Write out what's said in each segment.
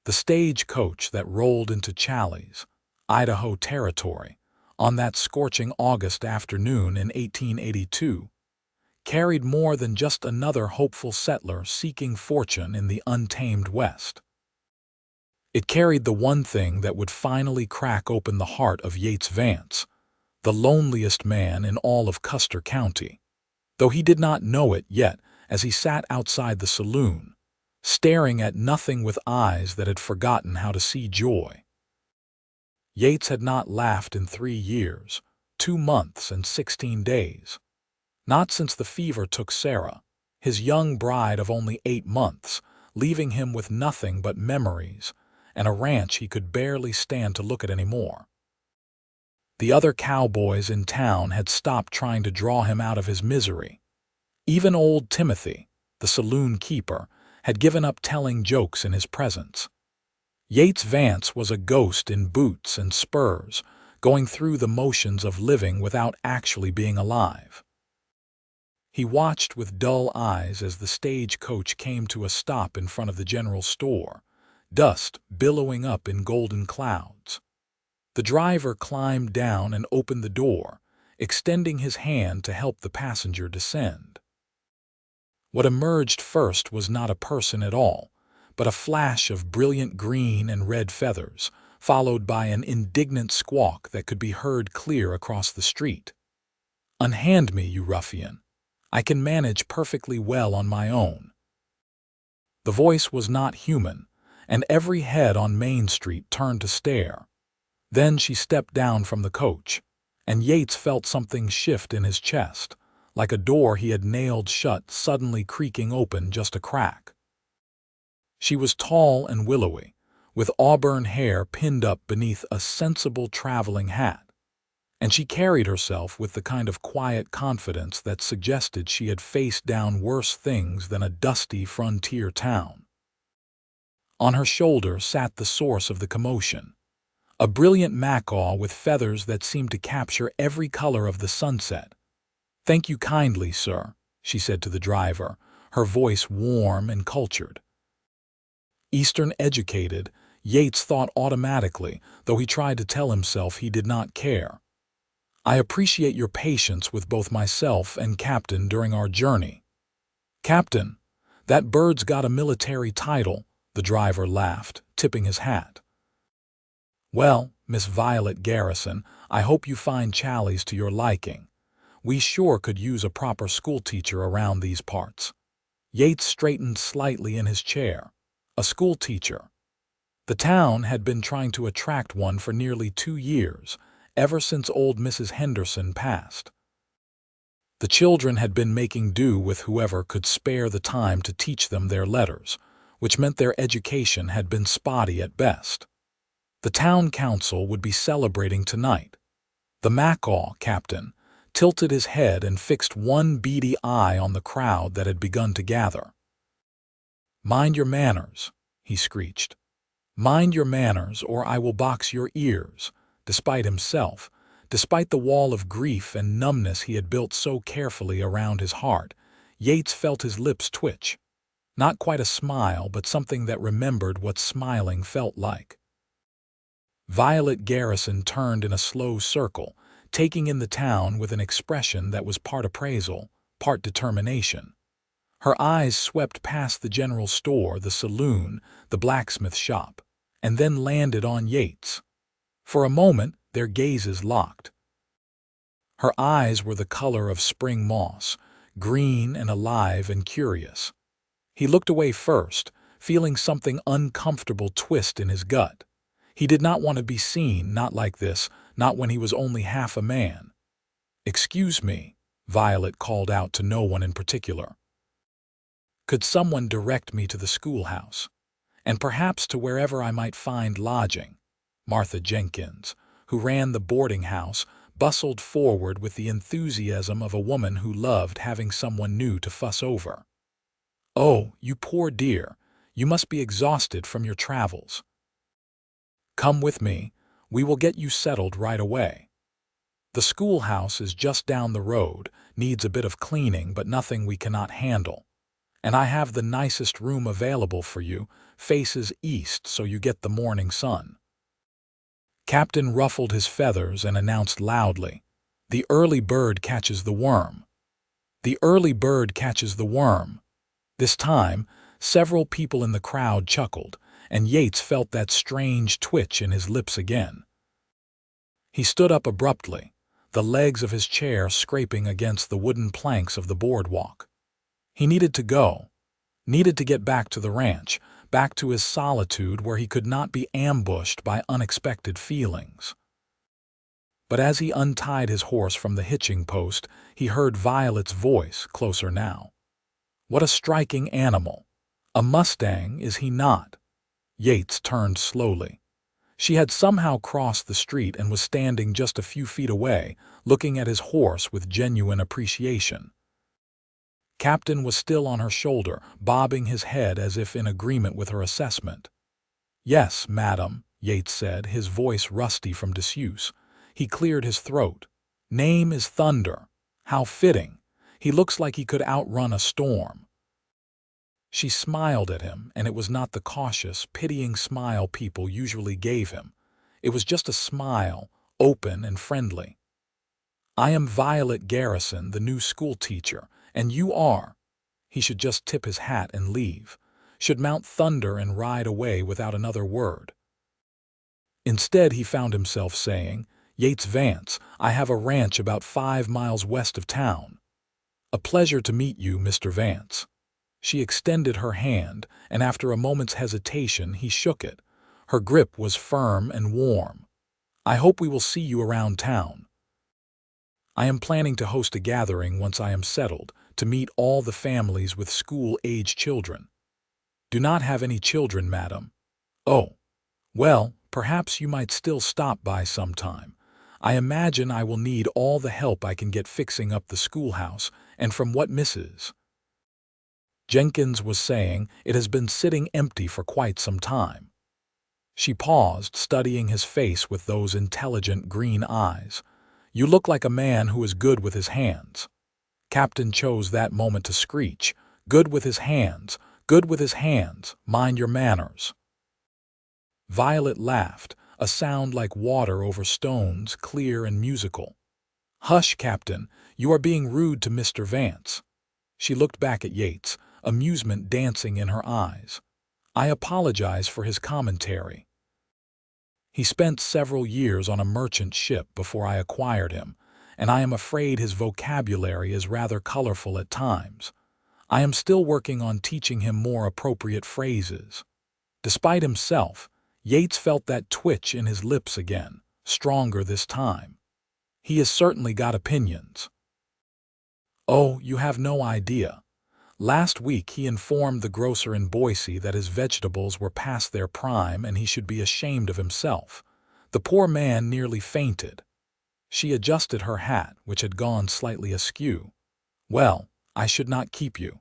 The stagecoach that rolled into Challis, Idaho Territory, on that scorching August afternoon in 1882, carried more than just another hopeful settler seeking fortune in the untamed West. It carried the one thing that would finally crack open the heart of Yates Vance, the loneliest man in all of Custer County, though he did not know it yet as he sat outside the saloon, staring at nothing with eyes that had forgotten how to see joy. Yates had not laughed in 3 years, 2 months and 16 days. Not since the fever took Sarah, his young bride of only 8 months, leaving him with nothing but memories and a ranch he could barely stand to look at anymore. The other cowboys in town had stopped trying to draw him out of his misery. Even old Timothy, the saloon keeper, had given up telling jokes in his presence. Yates Vance was a ghost in boots and spurs, going through the motions of living without actually being alive. He watched with dull eyes as the stagecoach came to a stop in front of the general store, dust billowing up in golden clouds. The driver climbed down and opened the door, extending his hand to help the passenger descend. What emerged first was not a person at all, but a flash of brilliant green and red feathers, followed by an indignant squawk that could be heard clear across the street. "Unhand me, you ruffian. I can manage perfectly well on my own." The voice was not human, and every head on Main Street turned to stare. Then she stepped down from the coach, and Yates felt something shift in his chest, like a door he had nailed shut suddenly creaking open just a crack. She was tall and willowy, with auburn hair pinned up beneath a sensible traveling hat, and she carried herself with the kind of quiet confidence that suggested she had faced down worse things than a dusty frontier town. On her shoulder sat the source of the commotion, a brilliant macaw with feathers that seemed to capture every color of the sunset. "Thank you kindly, sir," she said to the driver, her voice warm and cultured. Eastern educated, Yates thought automatically, though he tried to tell himself he did not care. "I appreciate your patience with both myself and Captain during our journey." "Captain, that bird's got a military title," the driver laughed, tipping his hat. "Well, Miss Violet Garrison, I hope you find Challis to your liking. We sure could use a proper schoolteacher around these parts." Yates straightened slightly in his chair. A schoolteacher. The town had been trying to attract one for nearly 2 years, ever since old Mrs. Henderson passed. The children had been making do with whoever could spare the time to teach them their letters, which meant their education had been spotty at best. The town council would be celebrating tonight. The macaw captain tilted his head and fixed one beady eye on the crowd that had begun to gather. "Mind your manners," he screeched. "Mind your manners, or I will box your ears." Despite himself, despite the wall of grief and numbness he had built so carefully around his heart, Yates felt his lips twitch. Not quite a smile, but something that remembered what smiling felt like. Violet Garrison turned in a slow circle, taking in the town with an expression that was part appraisal, part determination. Her eyes swept past the general store, the saloon, the blacksmith shop, and then landed on Yates. For a moment, their gazes locked. Her eyes were the color of spring moss, green and alive and curious. He looked away first, feeling something uncomfortable twist in his gut. He did not want to be seen, not like this, not when he was only half a man. "Excuse me," Violet called out to no one in particular. "Could someone direct me to the schoolhouse, and perhaps to wherever I might find lodging?" Martha Jenkins, who ran the boarding house, bustled forward with the enthusiasm of a woman who loved having someone new to fuss over. "Oh, you poor dear, you must be exhausted from your travels. Come with me, we will get you settled right away. The schoolhouse is just down the road, needs a bit of cleaning but nothing we cannot handle. and I have the nicest room available for you, faces east so you get the morning sun." Captain ruffled his feathers and announced loudly, "The early bird catches the worm. The early bird catches the worm." This time, several people in the crowd chuckled, and Yates felt that strange twitch in his lips again. He stood up abruptly, the legs of his chair scraping against the wooden planks of the boardwalk. He needed to go, needed to get back to the ranch, back to his solitude where he could not be ambushed by unexpected feelings. But as he untied his horse from the hitching post, he heard Violet's voice, closer now. "What a striking animal! A Mustang, is he not?" Yates turned slowly. She had somehow crossed the street and was standing just a few feet away, looking at his horse with genuine appreciation. Captain was still on her shoulder, bobbing his head as if in agreement with her assessment. "Yes, madam," Yates said, his voice rusty from disuse. He cleared his throat. "Name is Thunder. How fitting. He looks like he could outrun a storm." She smiled at him, and it was not the cautious, pitying smile people usually gave him. It was just a smile, open and friendly. "I am Violet Garrison, the new schoolteacher, and you are—" He should just tip his hat and leave, should mount Thunder and ride away without another word. Instead, he found himself saying, "Yates Vance, I have a ranch about 5 miles west of town. A pleasure to meet you, Mr. Vance." She extended her hand, and after a moment's hesitation, he shook it. Her grip was firm and warm. "I hope we will see you around town. I am planning to host a gathering once I am settled, to meet all the families with school-age children." "Do not have any children, madam." "Oh, well, perhaps you might still stop by sometime. I imagine I will need all the help I can get fixing up the schoolhouse, and from what Mrs. Jenkins was saying, it has been sitting empty for quite some time." She paused, studying his face with those intelligent green eyes. "You look like a man who is good with his hands." Captain chose that moment to screech, "Good with his hands, good with his hands, mind your manners." Violet laughed, a sound like water over stones, clear and musical. "Hush, Captain, you are being rude to Mr. Vance." She looked back at Yates, amusement dancing in her eyes. "I apologize for his commentary. He spent several years on a merchant ship before I acquired him, and I am afraid his vocabulary is rather colorful at times. I am still working on teaching him more appropriate phrases." Despite himself, Yates felt that twitch in his lips again, stronger this time. "He has certainly got opinions." "Oh, you have no idea. Last week he informed the grocer in Boise that his vegetables were past their prime and he should be ashamed of himself. The poor man nearly fainted." She adjusted her hat, which had gone slightly askew. "Well, I should not keep you.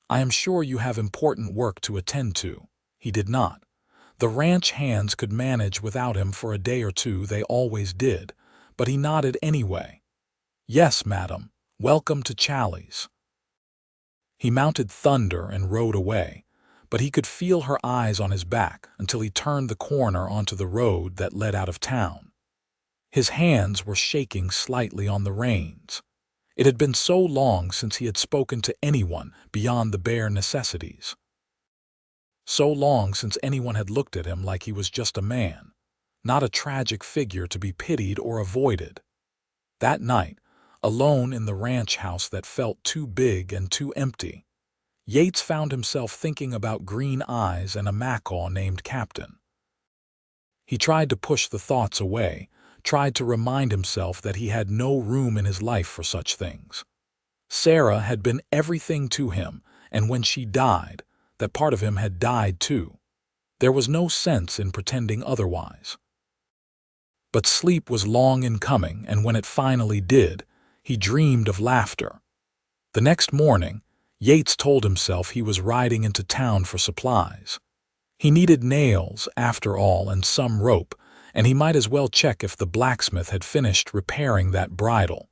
I am sure you have important work to attend to." He did not. The ranch hands could manage without him for a day or two, they always did, but he nodded anyway. "Yes, madam. Welcome to Challis." He mounted Thunder and rode away, but he could feel her eyes on his back until he turned the corner onto the road that led out of town. His hands were shaking slightly on the reins. It had been so long since he had spoken to anyone beyond the bare necessities. So long since anyone had looked at him like he was just a man, not a tragic figure to be pitied or avoided. That night, alone in the ranch house that felt too big and too empty, Yates found himself thinking about green eyes and a macaw named Captain. He tried to push the thoughts away, tried to remind himself that he had no room in his life for such things. Sarah had been everything to him, and when she died, that part of him had died too. There was no sense in pretending otherwise. But sleep was long in coming, and when it finally did, he dreamed of laughter. The next morning, Yates told himself he was riding into town for supplies. He needed nails, after all, and some rope, and he might as well check if the blacksmith had finished repairing that bridle.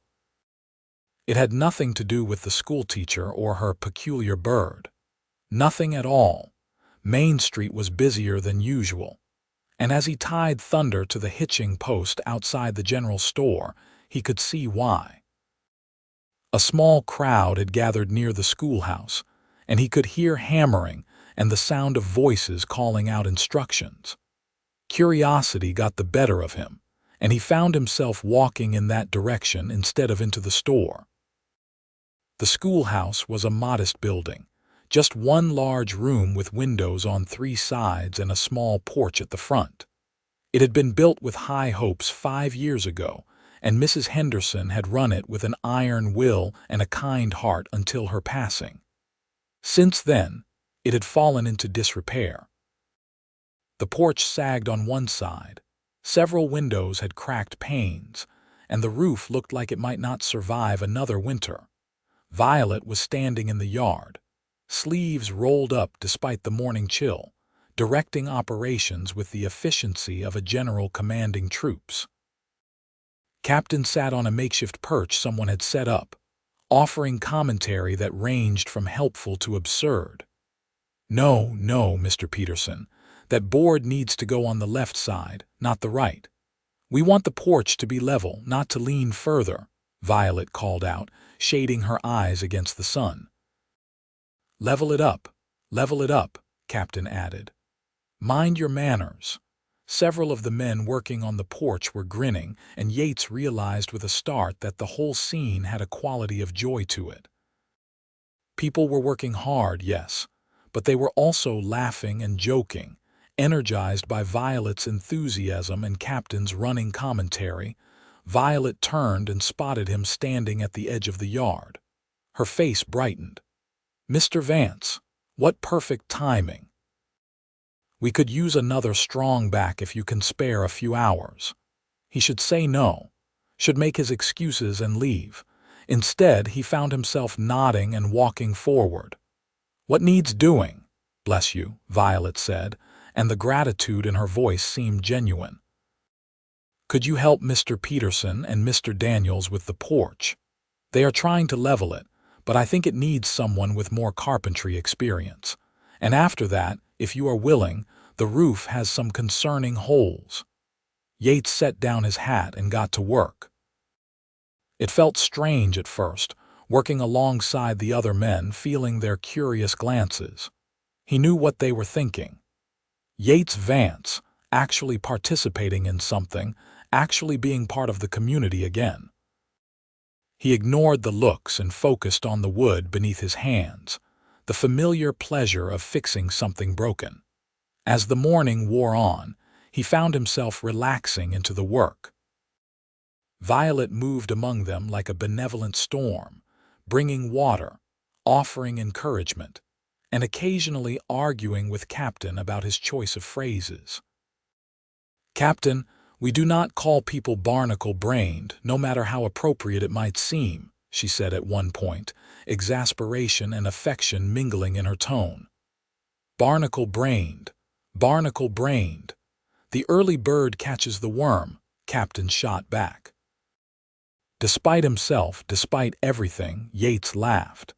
It had nothing to do with the schoolteacher or her peculiar bird. Nothing at all. Main Street was busier than usual, and as he tied Thunder to the hitching post outside the general store, he could see why. A small crowd had gathered near the schoolhouse, and he could hear hammering and the sound of voices calling out instructions. Curiosity got the better of him, and he found himself walking in that direction instead of into the store. The schoolhouse was a modest building, just one large room with windows on 3 sides and a small porch at the front. It had been built with high hopes 5 years ago, and Mrs. Henderson had run it with an iron will and a kind heart until her passing. Since then, it had fallen into disrepair. The porch sagged on one side, several windows had cracked panes, and the roof looked like it might not survive another winter. Violet was standing in the yard, sleeves rolled up despite the morning chill, directing operations with the efficiency of a general commanding troops. Captain sat on a makeshift perch someone had set up, offering commentary that ranged from helpful to absurd. "No, no, Mr. Peterson, that board needs to go on the left side, not the right. We want the porch to be level, not to lean further," Violet called out, shading her eyes against the sun. Level it up, Captain added. "Mind your manners." Several of the men working on the porch were grinning, and Yates realized with a start that the whole scene had a quality of joy to it. People were working hard, yes, but they were also laughing and joking, energized by Violet's enthusiasm and Captain's running commentary. Violet turned and spotted him standing at the edge of the yard. Her face brightened. "Mr. Vance, what perfect timing. We could use another strong back if you can spare a few hours." He should say no, should make his excuses and leave. Instead, he found himself nodding and walking forward. "What needs doing?" "Bless you," Violet said, and the gratitude in her voice seemed genuine. "Could you help Mr. Peterson and Mr. Daniels with the porch? They are trying to level it, but I think it needs someone with more carpentry experience. And after that, if you are willing, the roof has some concerning holes." Yates set down his hat and got to work. It felt strange at first, working alongside the other men, feeling their curious glances. He knew what they were thinking. Yates Vance, actually participating in something, actually being part of the community again. He ignored the looks and focused on the wood beneath his hands, the familiar pleasure of fixing something broken. As the morning wore on, he found himself relaxing into the work. Violet moved among them like a benevolent storm, bringing water, offering encouragement, and occasionally arguing with Captain about his choice of phrases. "Captain, we do not call people barnacle-brained, no matter how appropriate it might seem," she said at one point, exasperation and affection mingling in her tone. "Barnacle-brained, barnacle-brained. The early bird catches the worm," Captain shot back. Despite himself, despite everything, Yates laughed.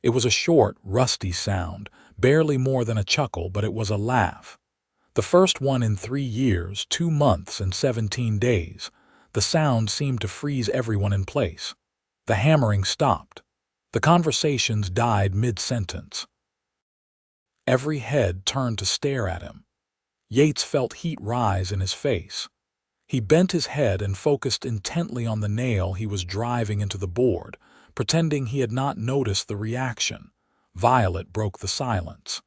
It was a short, rusty sound, barely more than a chuckle, but it was a laugh. The first one in 3 years, 2 months, and 17 days. The sound seemed to freeze everyone in place. The hammering stopped. The conversations died mid-sentence. Every head turned to stare at him. Yates felt heat rise in his face. He bent his head and focused intently on the nail he was driving into the board, pretending he had not noticed the reaction. Violet broke the silence.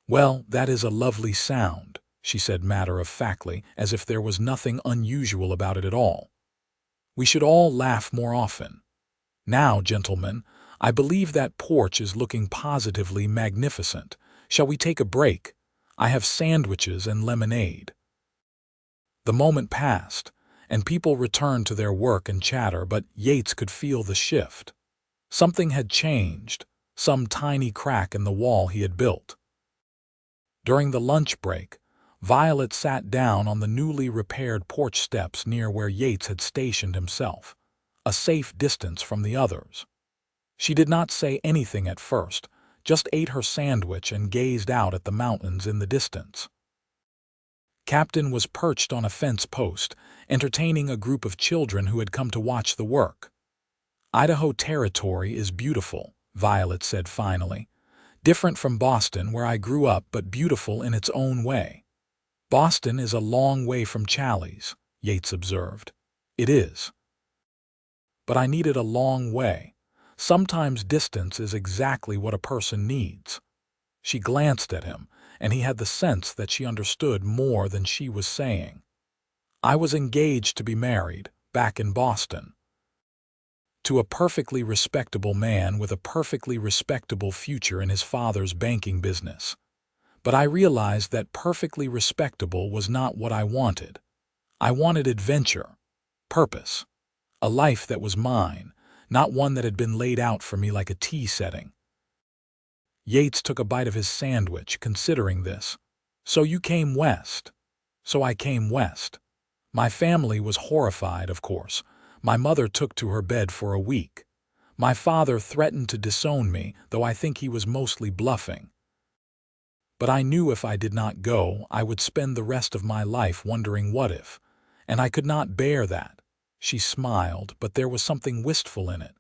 "Well, that is a lovely sound," she said matter-of-factly, as if there was nothing unusual about it at all. "We should all laugh more often. Now, gentlemen, I believe that porch is looking positively magnificent. Shall we take a break? I have sandwiches and lemonade." The moment passed, and people returned to their work and chatter, but Yates could feel the shift. Something had changed, some tiny crack in the wall he had built. During the lunch break, Violet sat down on the newly repaired porch steps near where Yates had stationed himself. a safe distance from the others. She did not say anything at first, just ate her sandwich and gazed out at the mountains in the distance. Captain was perched on a fence post, entertaining a group of children who had come to watch the work. "Idaho Territory is beautiful," Violet said finally. "Different from Boston, where I grew up, but beautiful in its own way." "Boston is a long way from Challis," Yates observed. "It is. But I needed a long way. Sometimes distance is exactly what a person needs." She glanced at him, and he had the sense that she understood more than she was saying. "I was engaged to be married, back in Boston. To a perfectly respectable man with a perfectly respectable future in his father's banking business. But I realized that perfectly respectable was not what I wanted. I wanted adventure, purpose, a life that was mine, not one that had been laid out for me like a tea setting." Yates took a bite of his sandwich, considering this. "So you came west." "So I came west. My family was horrified, of course. My mother took to her bed for a week. My father threatened to disown me, though I think he was mostly bluffing. But I knew if I did not go, I would spend the rest of my life wondering what if, and I could not bear that." She smiled, but there was something wistful in it.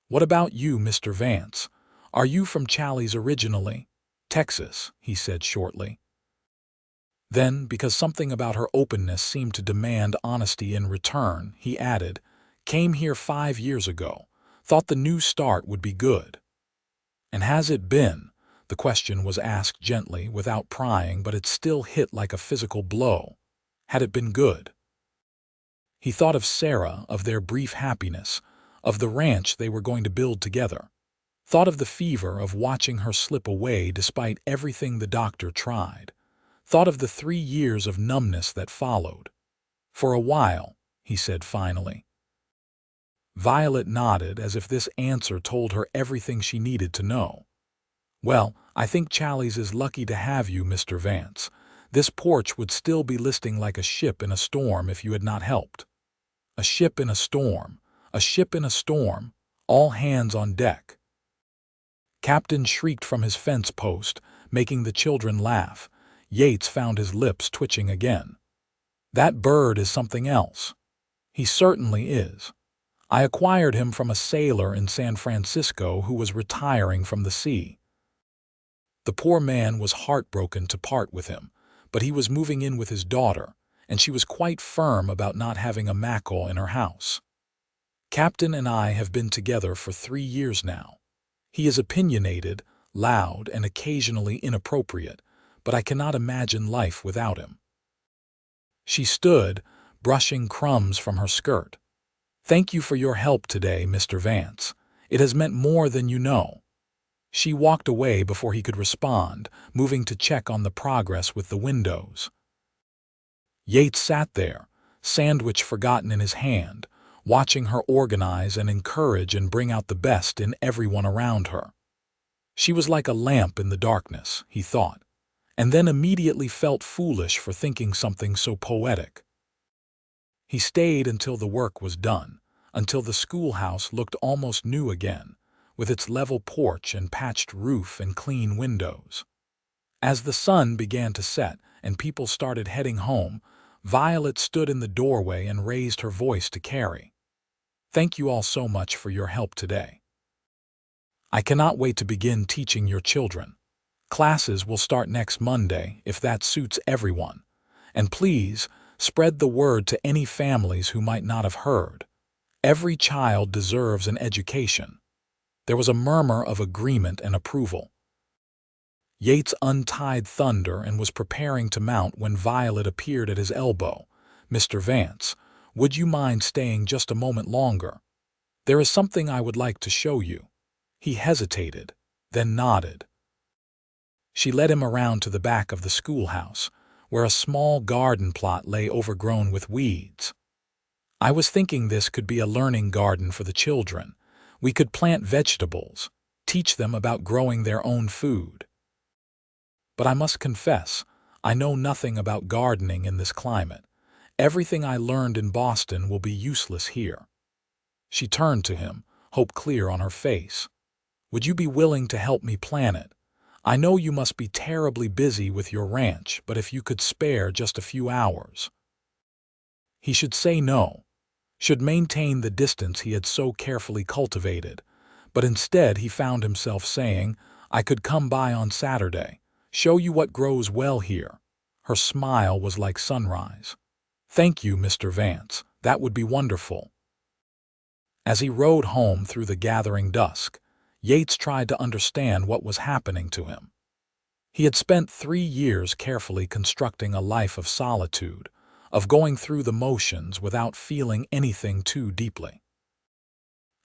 "What about you, Mr. Vance? Are you from Challis originally?" "Texas," he said shortly. Then, because something about her openness seemed to demand honesty in return, he added, "Came here 5 years ago. Thought the new start would be good." "And has it been?" The question was asked gently, without prying, but it still hit like a physical blow. Had it been good? He thought of Sarah, of their brief happiness, of the ranch they were going to build together. Thought of the fever of watching her slip away despite everything the doctor tried. Thought of the 3 years of numbness that followed. "For a while," he said finally. Violet nodded as if this answer told her everything she needed to know. "Well, I think Challis is lucky to have you, Mr. Vance. This porch would still be listing like a ship in a storm if you had not helped." A ship in a storm, a ship in a storm, all hands on deck. Captain shrieked from his fence post, making the children laugh. Yates found his lips twitching again. "That bird is something else." "He certainly is. I acquired him from a sailor in San Francisco who was retiring from the sea. The poor man was heartbroken to part with him, but he was moving in with his daughter, and she was quite firm about not having a macaw in her house. Captain and I have been together for 3 years now. He is opinionated, loud, and occasionally inappropriate, but I cannot imagine life without him." She stood, brushing crumbs from her skirt. "Thank you for your help today, Mr. Vance. It has meant more than you know." She walked away before he could respond, moving to check on the progress with the windows. Yates sat there, sandwich forgotten in his hand, watching her organize and encourage and bring out the best in everyone around her. She was like a lamp in the darkness, he thought, and then immediately felt foolish for thinking something so poetic. He stayed until the work was done, until the schoolhouse looked almost new again, with its level porch and patched roof and clean windows. As the sun began to set and people started heading home, Violet stood in the doorway and raised her voice to Carrie. "Thank you all so much for your help today. I cannot wait to begin teaching your children. Classes will start next Monday, if that suits everyone. And please, spread the word to any families who might not have heard. Every child deserves an education." There was a murmur of agreement and approval. Yates untied Thunder and was preparing to mount when Violet appeared at his elbow. "Mr. Vance, would you mind staying just a moment longer? There is something I would like to show you." He hesitated, then nodded. She led him around to the back of the schoolhouse, where a small garden plot lay overgrown with weeds. "I was thinking this could be a learning garden for the children. We could plant vegetables, teach them about growing their own food. But I must confess, I know nothing about gardening in this climate. Everything I learned in Boston will be useless here." She turned to him, hope clear on her face. "Would you be willing to help me plan it? I know you must be terribly busy with your ranch, but if you could spare just a few hours." He should say no, should maintain the distance he had so carefully cultivated, but instead he found himself saying, "I could come by on Saturday, show you what grows well here." Her smile was like sunrise. "Thank you, Mr. Vance, that would be wonderful." As he rode home through the gathering dusk, Yates tried to understand what was happening to him. He had spent 3 years carefully constructing a life of solitude, of going through the motions without feeling anything too deeply.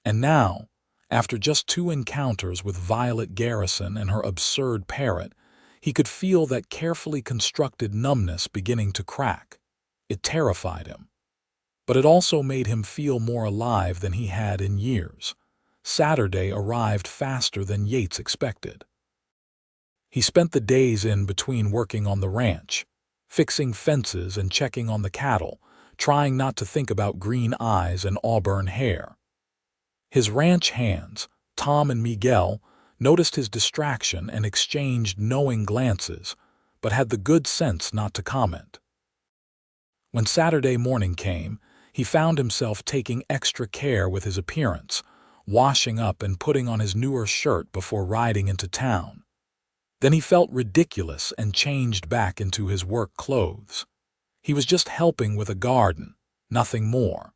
And now, after just 2 encounters with Violet Garrison and her absurd Parrot, he could feel that carefully constructed numbness beginning to crack. It terrified him. But it also made him feel more alive than he had in years. Saturday arrived faster than Yates expected. He spent the days in between working on the ranch, fixing fences and checking on the cattle, trying not to think about green eyes and auburn hair. His ranch hands, Tom and Miguel, noticed his distraction and exchanged knowing glances, but had the good sense not to comment. When Saturday morning came, he found himself taking extra care with his appearance, washing up and putting on his newer shirt before riding into town. Then he felt ridiculous and changed back into his work clothes. He was just helping with a garden, nothing more.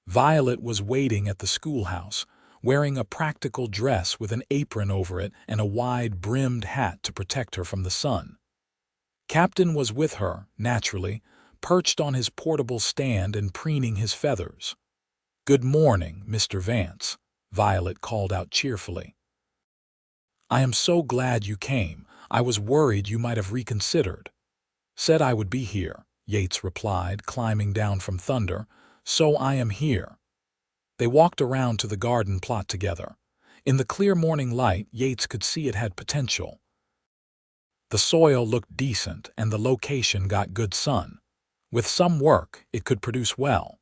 Violet was waiting at the schoolhouse, wearing a practical dress with an apron over it and a wide-brimmed hat to protect her from the sun. Captain was with her, naturally, perched on his portable stand and preening his feathers. "Good morning, Mr. Vance," Violet called out cheerfully. "I am so glad you came. I was worried you might have reconsidered." "Said I would be here," Yates replied, climbing down from Thunder, "so I am here." They walked around to the garden plot together. In the clear morning light, Yates could see it had potential. The soil looked decent and the location got good sun. With some work, it could produce well.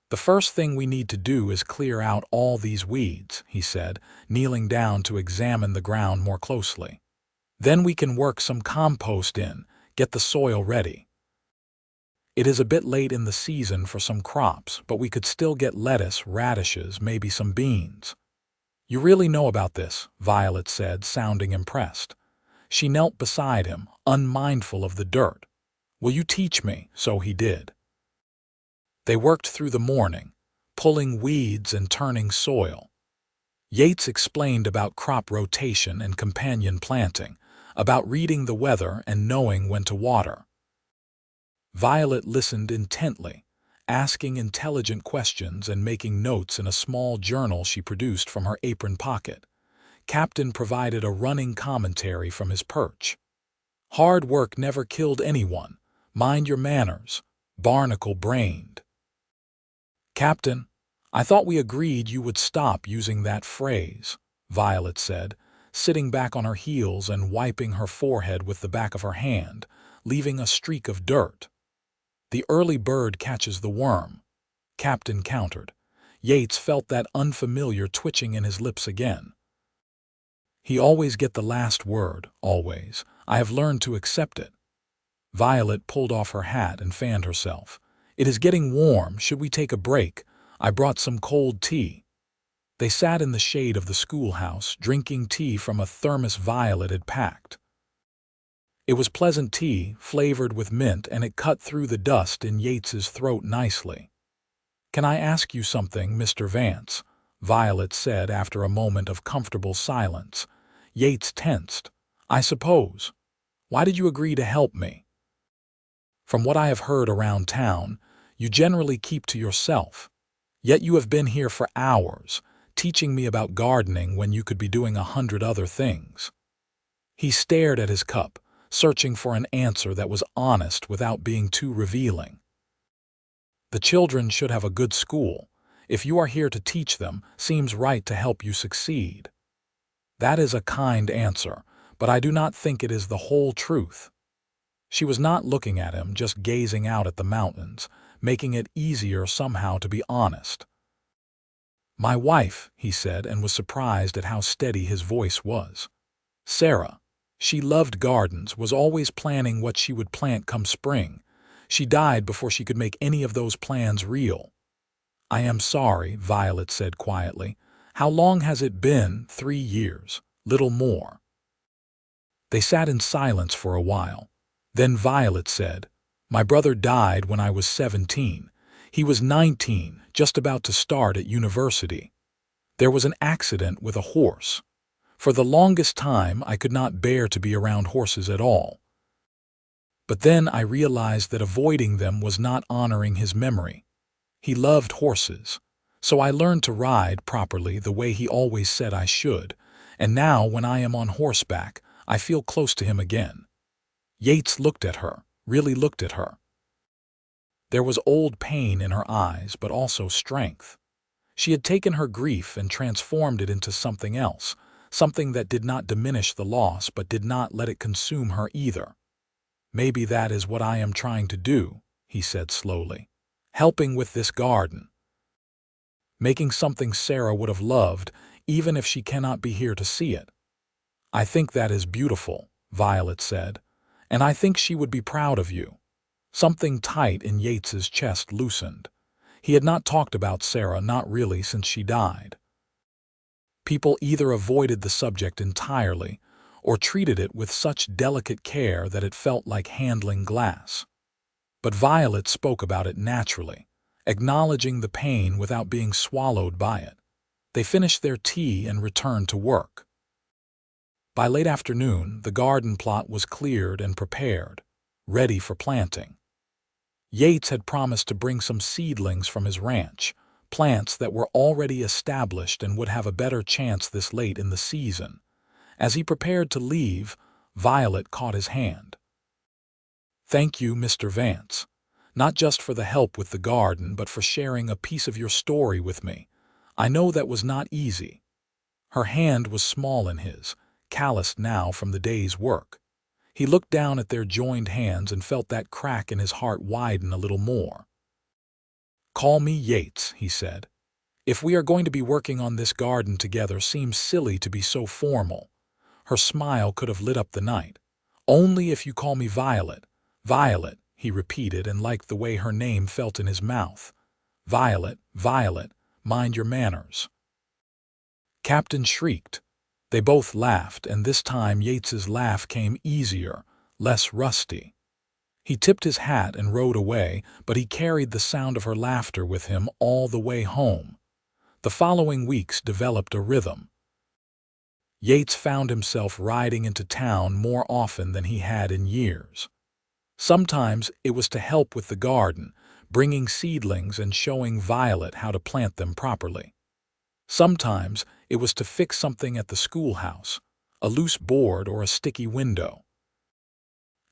"The first thing we need to do is clear out all these weeds," he said, kneeling down to examine the ground more closely. "Then we can work some compost in, get the soil ready. It is a bit late in the season for some crops, but we could still get lettuce, radishes, maybe some beans." "You really know about this," Violet said, sounding impressed. She knelt beside him, unmindful of the dirt. "Will you teach me?" So he did. They worked through the morning, pulling weeds and turning soil. Yates explained about crop rotation and companion planting, about reading the weather and knowing when to water. Violet listened intently, asking intelligent questions and making notes in a small journal she produced from her apron pocket. Captain provided a running commentary from his perch. "Hard work never killed anyone. Mind your manners. Barnacle-brained." "Captain, I thought we agreed you would stop using that phrase," Violet said, sitting back on her heels and wiping her forehead with the back of her hand, leaving a streak of dirt. "The early bird catches the worm," Captain countered. Yates felt that unfamiliar twitching in his lips again. "He always get the last word, always. I have learned to accept it." Violet pulled off her hat and fanned herself. "It is getting warm. Should we take a break? I brought some cold tea." They sat in the shade of the schoolhouse, drinking tea from a thermos Violet had packed. It was pleasant tea, flavored with mint, and it cut through the dust in Yates's throat nicely. "Can I ask you something, Mr. Vance?" Violet said after a moment of comfortable silence. Yates tensed. "I suppose. Why did you agree to help me?" "From what I have heard around town, you generally keep to yourself. Yet you have been here for hours, teaching me about gardening when you could be doing 100 other things." He stared at his cup, searching for an answer that was honest without being too revealing. "The children should have a good school. If you are here to teach them, seems right to help you succeed." "That is a kind answer, but I do not think it is the whole truth." She was not looking at him, just gazing out at the mountains, making it easier somehow to be honest. "My wife," he said, and was surprised at how steady his voice was. "Sarah. She loved gardens, was always planning what she would plant come spring. She died before she could make any of those plans real." "I am sorry," Violet said quietly. "How long has it been?" "3 years. Little more." They sat in silence for a while. Then Violet said, "My brother died when I was 17. He was 19, just about to start at university. There was an accident with a horse. For the longest time, I could not bear to be around horses at all. But then I realized that avoiding them was not honoring his memory. He loved horses, so I learned to ride properly the way he always said I should, and now when I am on horseback, I feel close to him again." Yates looked at her, really looked at her. There was old pain in her eyes, but also strength. She had taken her grief and transformed it into something else, something that did not diminish the loss but did not let it consume her either. "Maybe that is what I am trying to do," he said slowly. "Helping with this garden. Making something Sarah would have loved, even if she cannot be here to see it." "I think that is beautiful," Violet said, "and I think she would be proud of you." Something tight in Yates's chest loosened. He had not talked about Sarah, not really, since she died. People either avoided the subject entirely or treated it with such delicate care that it felt like handling glass. But Violet spoke about it naturally, acknowledging the pain without being swallowed by it. They finished their tea and returned to work. By late afternoon, the garden plot was cleared and prepared, ready for planting. Yates had promised to bring some seedlings from his ranch, plants that were already established and would have a better chance this late in the season. As he prepared to leave, Violet caught his hand. "Thank you, Mr. Vance, not just for the help with the garden, but for sharing a piece of your story with me. I know that was not easy." Her hand was small in his, calloused now from the day's work. He looked down at their joined hands and felt that crack in his heart widen a little more. "Call me Yates," he said. "If we are going to be working on this garden together, seems silly to be so formal." Her smile could have lit up the night. "Only if you call me Violet." "Violet," he repeated, and liked the way her name felt in his mouth. "Violet, Violet, mind your manners." Captain shrieked. They both laughed, and this time Yates's laugh came easier, less rusty. He tipped his hat and rode away, but he carried the sound of her laughter with him all the way home. The following weeks developed a rhythm. Yates found himself riding into town more often than he had in years. Sometimes it was to help with the garden, bringing seedlings and showing Violet how to plant them properly. Sometimes it was to fix something at the schoolhouse, a loose board or a sticky window.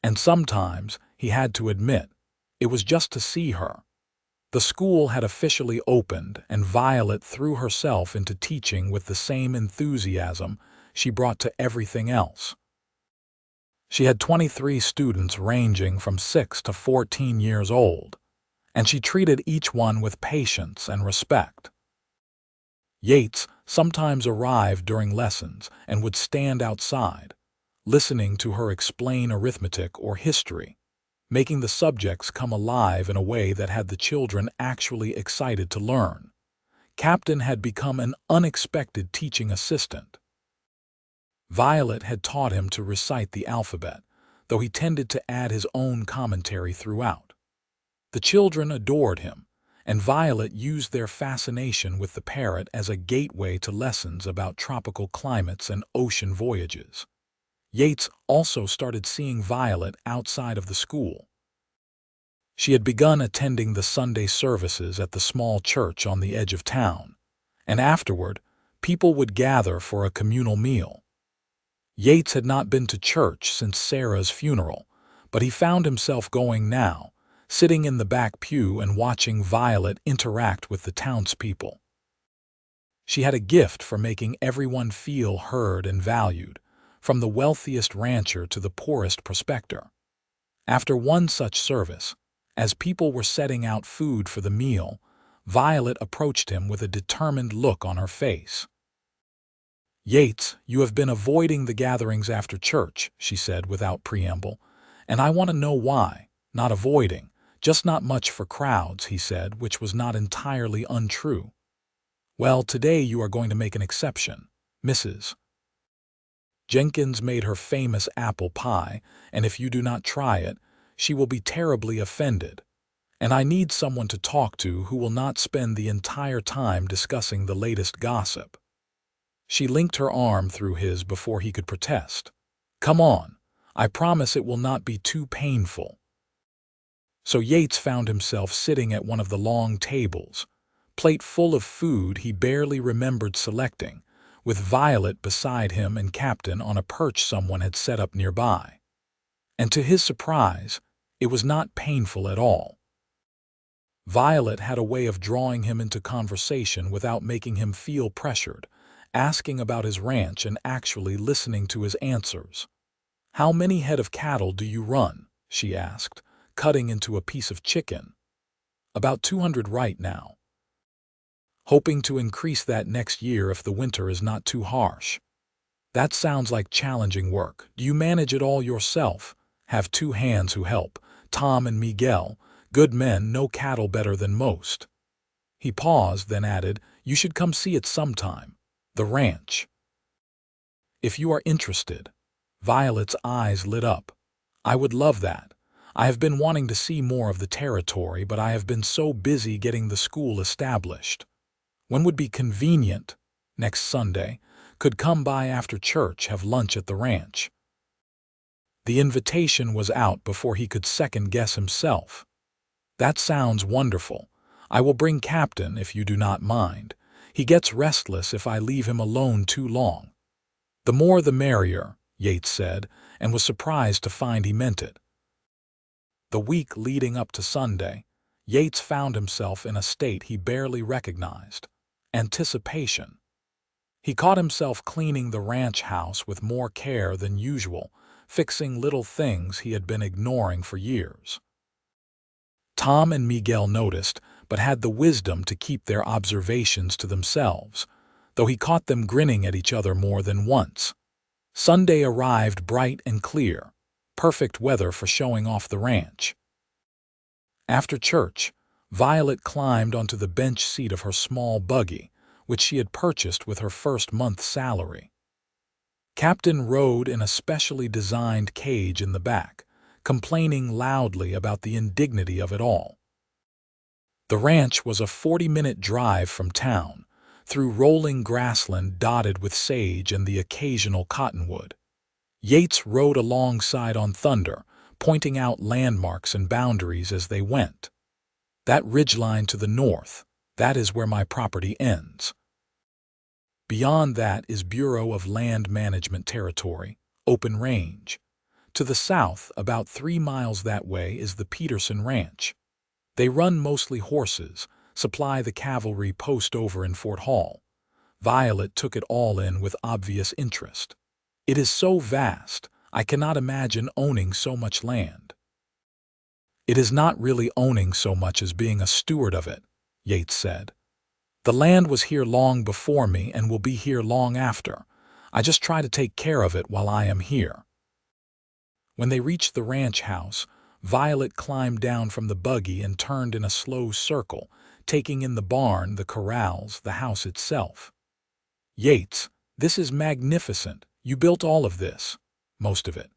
And sometimes, he had to admit, it was just to see her. The school had officially opened, and Violet threw herself into teaching with the same enthusiasm she brought to everything else. She had 23 students ranging from 6 to 14 years old, and she treated each one with patience and respect. Yates sometimes arrived during lessons and would stand outside, listening to her explain arithmetic or history, making the subjects come alive in a way that had the children actually excited to learn. Captain had become an unexpected teaching assistant. Violet had taught him to recite the alphabet, though he tended to add his own commentary throughout. The children adored him, and Violet used their fascination with the parrot as a gateway to lessons about tropical climates and ocean voyages. Yates also started seeing Violet outside of the school. She had begun attending the Sunday services at the small church on the edge of town, and afterward, people would gather for a communal meal. Yates had not been to church since Sarah's funeral, but he found himself going now, sitting in the back pew and watching Violet interact with the townspeople. She had a gift for making everyone feel heard and valued, from the wealthiest rancher to the poorest prospector. After one such service, as people were setting out food for the meal, Violet approached him with a determined look on her face. "Yates, you have been avoiding the gatherings after church," she said without preamble, "and I want to know why. Not avoiding, just not much for crowds," he said, which was not entirely untrue. "Well, today you are going to make an exception. Mrs. Jenkins made her famous apple pie, and if you do not try it, she will be terribly offended. And I need someone to talk to who will not spend the entire time discussing the latest gossip." She linked her arm through his before he could protest. "Come on, I promise it will not be too painful." So Yates found himself sitting at one of the long tables, plate full of food he barely remembered selecting, with Violet beside him and Captain on a perch someone had set up nearby. And to his surprise, it was not painful at all. Violet had a way of drawing him into conversation without making him feel pressured, asking about his ranch and actually listening to his answers. "How many head of cattle do you run?" she asked, cutting into a piece of chicken. "About 200 right now. Hoping to increase that next year if the winter is not too harsh." "That sounds like challenging work. Do you manage it all yourself?" "Have 2 hands who help, Tom and Miguel. Good men know cattle better than most." He paused, then added, "You should come see it sometime. The ranch." "If you are interested." Violet's eyes lit up. "I would love that. I have been wanting to see more of the territory, but I have been so busy getting the school established. When would be convenient?" "Next Sunday. Could come by after church, have lunch at the ranch." The invitation was out before he could second-guess himself. "That sounds wonderful. I will bring Captain if you do not mind. He gets restless if I leave him alone too long." "The more the merrier," Yates said, and was surprised to find he meant it. The week leading up to Sunday, Yates found himself in a state he barely recognized: anticipation. He caught himself cleaning the ranch house with more care than usual, fixing little things he had been ignoring for years. Tom and Miguel noticed, but had the wisdom to keep their observations to themselves, though he caught them grinning at each other more than once. Sunday arrived bright and clear, perfect weather for showing off the ranch. After church, Violet climbed onto the bench seat of her small buggy, which she had purchased with her first month's salary. Captain rode in a specially designed cage in the back, complaining loudly about the indignity of it all. The ranch was a 40-minute drive from town, through rolling grassland dotted with sage and the occasional cottonwood. Yates rode alongside on Thunder, pointing out landmarks and boundaries as they went. "That ridgeline to the north, that is where my property ends. Beyond that is Bureau of Land Management territory, open range. To the south, about 3 miles that way, is the Peterson Ranch. They run mostly horses, supply the cavalry post over in Fort Hall." Violet took it all in with obvious interest. "It is so vast, I cannot imagine owning so much land." "It is not really owning so much as being a steward of it," Yates said. "The land was here long before me and will be here long after. I just try to take care of it while I am here." When they reached the ranch house, Violet climbed down from the buggy and turned in a slow circle, taking in the barn, the corrals, the house itself. "Yates, this is magnificent. You built all of this." "Most of it.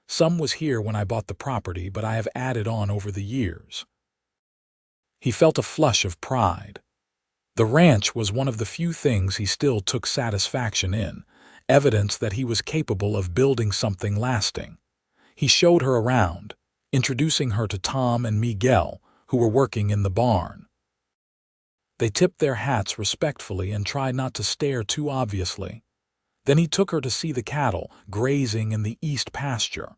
Some was here when I bought the property, but I have added on over the years." He felt a flush of pride. The ranch was one of the few things he still took satisfaction in, evidence that he was capable of building something lasting. He showed her around, introducing her to Tom and Miguel, who were working in the barn. They tipped their hats respectfully and tried not to stare too obviously. Then he took her to see the cattle grazing in the east pasture.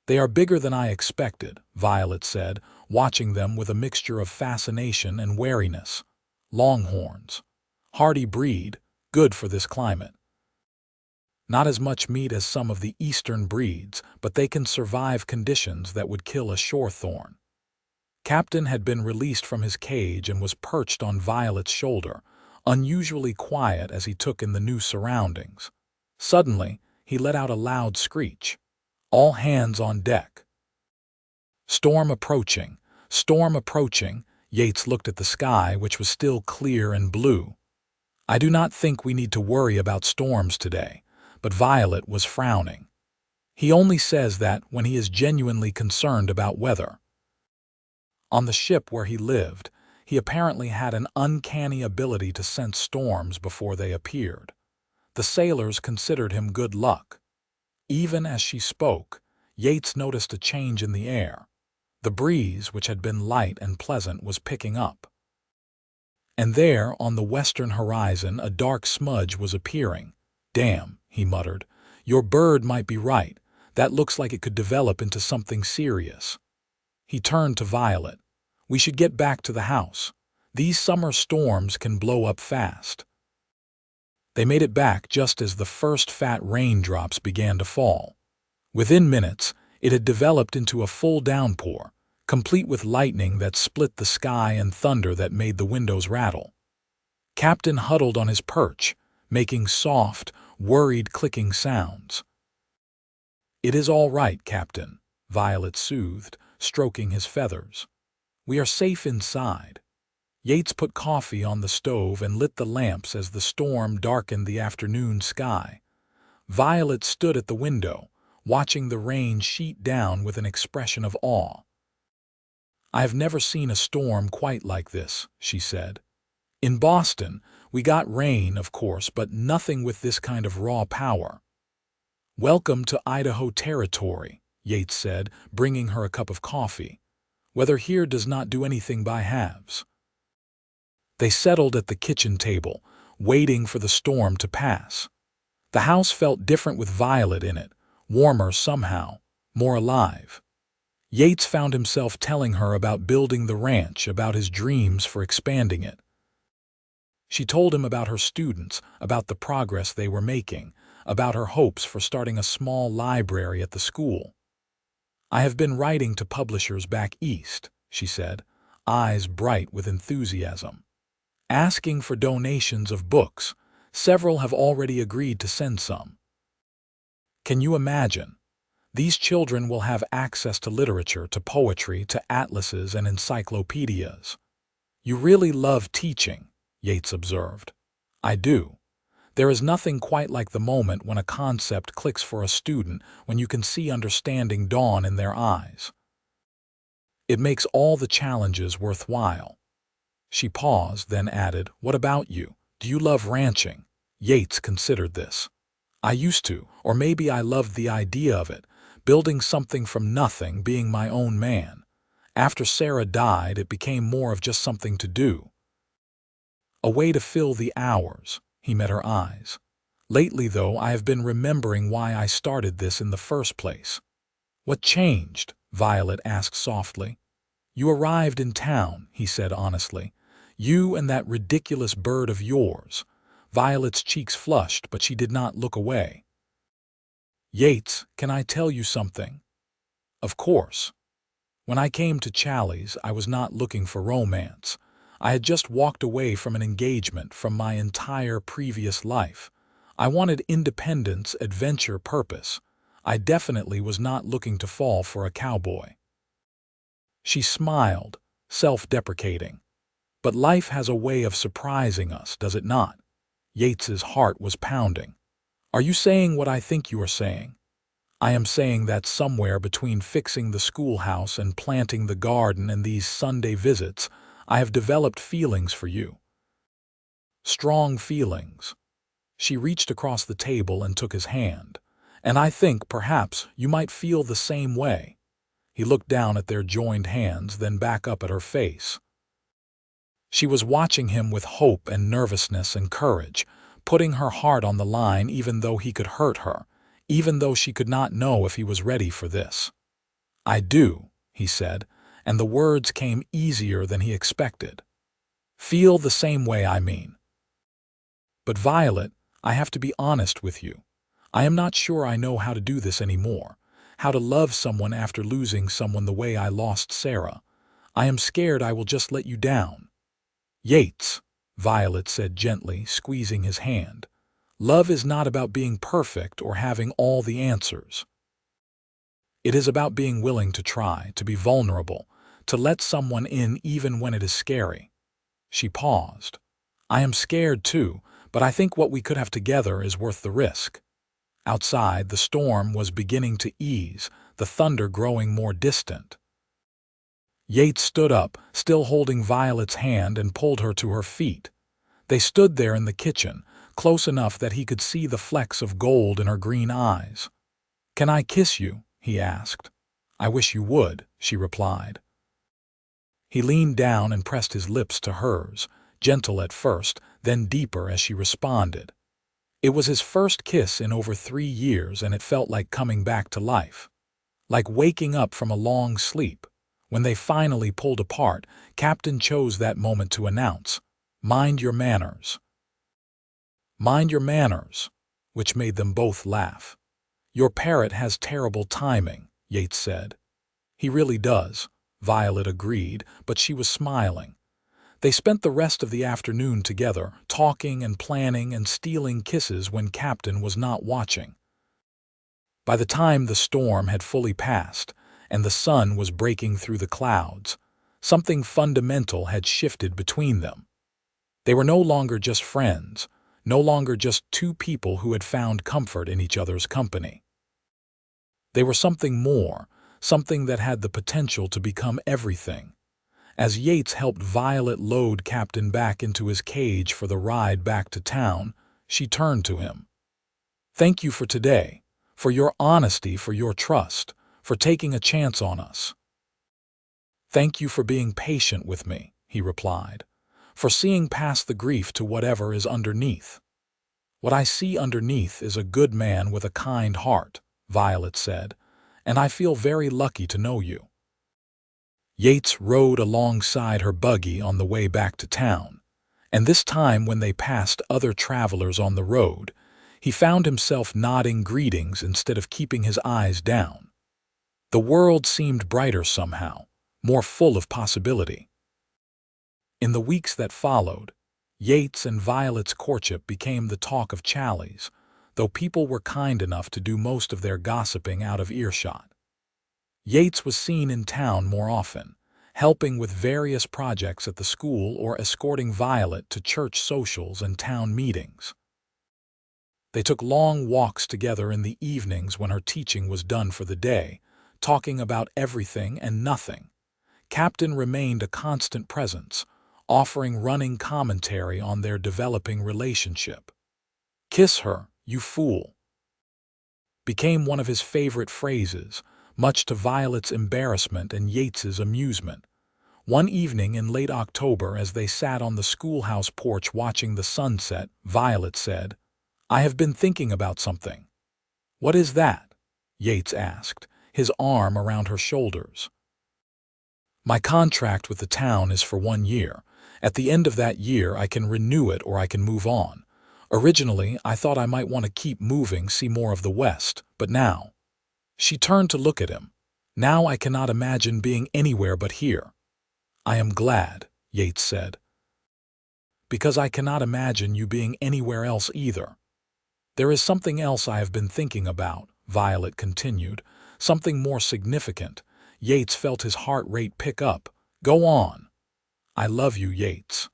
"They are bigger than I expected," Violet said, watching them with a mixture of fascination and wariness. "Longhorns. Hardy breed, good for this climate. Not as much meat as some of the eastern breeds, but they can survive conditions that would kill a shorethorn." Captain had been released from his cage and was perched on Violet's shoulder, unusually quiet as he took in the new surroundings. Suddenly, he let out a loud screech. "All hands on deck." "Storm approaching, storm approaching." Yates looked at the sky, which was still clear and blue. "I do not think we need to worry about storms today," but Violet was frowning. "He only says that when he is genuinely concerned about weather." On the ship where he lived, he apparently had an uncanny ability to sense storms before they appeared. The sailors considered him good luck. Even as she spoke, Yates noticed a change in the air. The breeze, which had been light and pleasant, was picking up. And there, on the western horizon, a dark smudge was appearing. "Damn," he muttered. "Your bird might be right. That looks like it could develop into something serious." He turned to Violet. "We should get back to the house. These summer storms can blow up fast." They made it back just as the first fat raindrops began to fall. Within minutes, it had developed into a full downpour, complete with lightning that split the sky and thunder that made the windows rattle. Captain huddled on his perch, making soft, worried clicking sounds. "It is all right, Captain," Violet soothed, stroking his feathers. "We are safe inside." Yates put coffee on the stove and lit the lamps as the storm darkened the afternoon sky. Violet stood at the window, watching the rain sheet down with an expression of awe. "I have never seen a storm quite like this," she said. "In Boston, we got rain, of course, but nothing with this kind of raw power." "Welcome to Idaho Territory," Yates said, bringing her a cup of coffee. "Weather here does not do anything by halves." They settled at the kitchen table, waiting for the storm to pass. The house felt different with Violet in it, warmer somehow, more alive. Yates found himself telling her about building the ranch, about his dreams for expanding it. She told him about her students, about the progress they were making, about her hopes for starting a small library at the school. "I have been writing to publishers back east," she said, eyes bright with enthusiasm. "Asking for donations of books. Several have already agreed to send some. Can you imagine? These children will have access to literature, to poetry, to atlases and encyclopedias." "You really love teaching," Yates observed. "I do. There is nothing quite like the moment when a concept clicks for a student, when you can see understanding dawn in their eyes. It makes all the challenges worthwhile." She paused, then added, "What about you? Do you love ranching?" Yates considered this. "I used to, or maybe I loved the idea of it, building something from nothing, being my own man. After Sarah died, it became more of just something to do. A way to fill the hours." He met her eyes. "Lately, though, I have been remembering why I started this in the first place." "What changed?" Violet asked softly. "You arrived in town," he said honestly. "You and that ridiculous bird of yours." Violet's cheeks flushed, but she did not look away. "Yates, can I tell you something?" "Of course." "When I came to Challis, I was not looking for romance. I had just walked away from an engagement, from my entire previous life. I wanted independence, adventure, purpose. I definitely was not looking to fall for a cowboy." She smiled, self-deprecating. "But life has a way of surprising us, does it not?" Yates's heart was pounding. "Are you saying what I think you are saying?" "I am saying that somewhere between fixing the schoolhouse and planting the garden and these Sunday visits, I have developed feelings for you." "Strong feelings." She reached across the table and took his hand. "And I think, perhaps, you might feel the same way." He looked down at their joined hands, then back up at her face. She was watching him with hope and nervousness and courage, putting her heart on the line even though he could hurt her, even though she could not know if he was ready for this. "I do," he said, and the words came easier than he expected. "Feel the same way, I mean." "But Violet, I have to be honest with you. I am not sure I know how to do this anymore, how to love someone after losing someone the way I lost Sarah. I am scared I will just let you down." "Yates," Violet said gently, squeezing his hand, "love is not about being perfect or having all the answers. It is about being willing to try, to be vulnerable, to let someone in even when it is scary." She paused. "I am scared too, but I think what we could have together is worth the risk." Outside, the storm was beginning to ease, the thunder growing more distant. Yates stood up, still holding Violet's hand, and pulled her to her feet. They stood there in the kitchen, close enough that he could see the flecks of gold in her green eyes. "Can I kiss you?" he asked. "I wish you would," she replied. He leaned down and pressed his lips to hers, gentle at first, then deeper as she responded. It was his first kiss in over 3 years, and it felt like coming back to life. Like waking up from a long sleep. When they finally pulled apart, Captain chose that moment to announce, "Mind your manners." "Mind your manners," which made them both laugh. "Your parrot has terrible timing," Yates said. "He really does," Violet agreed, but she was smiling. They spent the rest of the afternoon together, talking and planning and stealing kisses when Captain was not watching. By the time the storm had fully passed, and the sun was breaking through the clouds, something fundamental had shifted between them. They were no longer just friends, no longer just two people who had found comfort in each other's company. They were something more, something that had the potential to become everything. As Yates helped Violet load Captain back into his cage for the ride back to town, she turned to him. "Thank you for today, for your honesty, for your trust, for taking a chance on us." "Thank you for being patient with me," he replied, "for seeing past the grief to whatever is underneath." "What I see underneath is a good man with a kind heart," Violet said, "and I feel very lucky to know you." Yates rode alongside her buggy on the way back to town, and this time when they passed other travelers on the road, he found himself nodding greetings instead of keeping his eyes down. The world seemed brighter somehow, more full of possibility. In the weeks that followed, Yates and Violet's courtship became the talk of Challis, though people were kind enough to do most of their gossiping out of earshot. Yates was seen in town more often, helping with various projects at the school or escorting Violet to church socials and town meetings. They took long walks together in the evenings when her teaching was done for the day, talking about everything and nothing. Captain remained a constant presence, offering running commentary on their developing relationship. "Kiss her, you fool," became one of his favorite phrases, much to Violet's embarrassment and Yates's amusement. One evening in late October, as they sat on the schoolhouse porch watching the sunset, Violet said, "I have been thinking about something." "What is that?" Yates asked, his arm around her shoulders. "My contract with the town is for 1 year. At the end of that year, I can renew it or I can move on. Originally, I thought I might want to keep moving, see more of the West, but now—" She turned to look at him. "Now I cannot imagine being anywhere but here." "I am glad," Yates said, "because I cannot imagine you being anywhere else either." "There is something else I have been thinking about," Violet continued, "something more significant." Yates felt his heart rate pick up. "Go on." "I love you, Yates.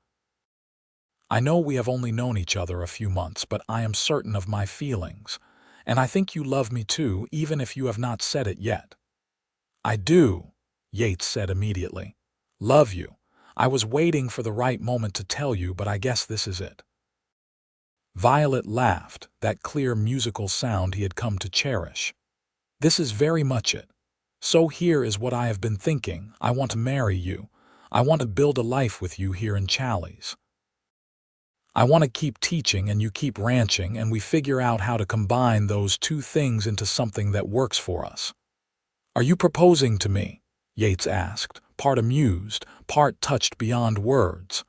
I know we have only known each other a few months, but I am certain of my feelings. And I think you love me too, even if you have not said it yet." "I do," Yates said immediately. "Love you. I was waiting for the right moment to tell you, but I guess this is it." Violet laughed, that clear musical sound he had come to cherish. "This is very much it. So here is what I have been thinking. I want to marry you. I want to build a life with you here in Challis. I want to keep teaching and you keep ranching, and we figure out how to combine those two things into something that works for us." "Are you proposing to me?" Yates asked, part amused, part touched beyond words.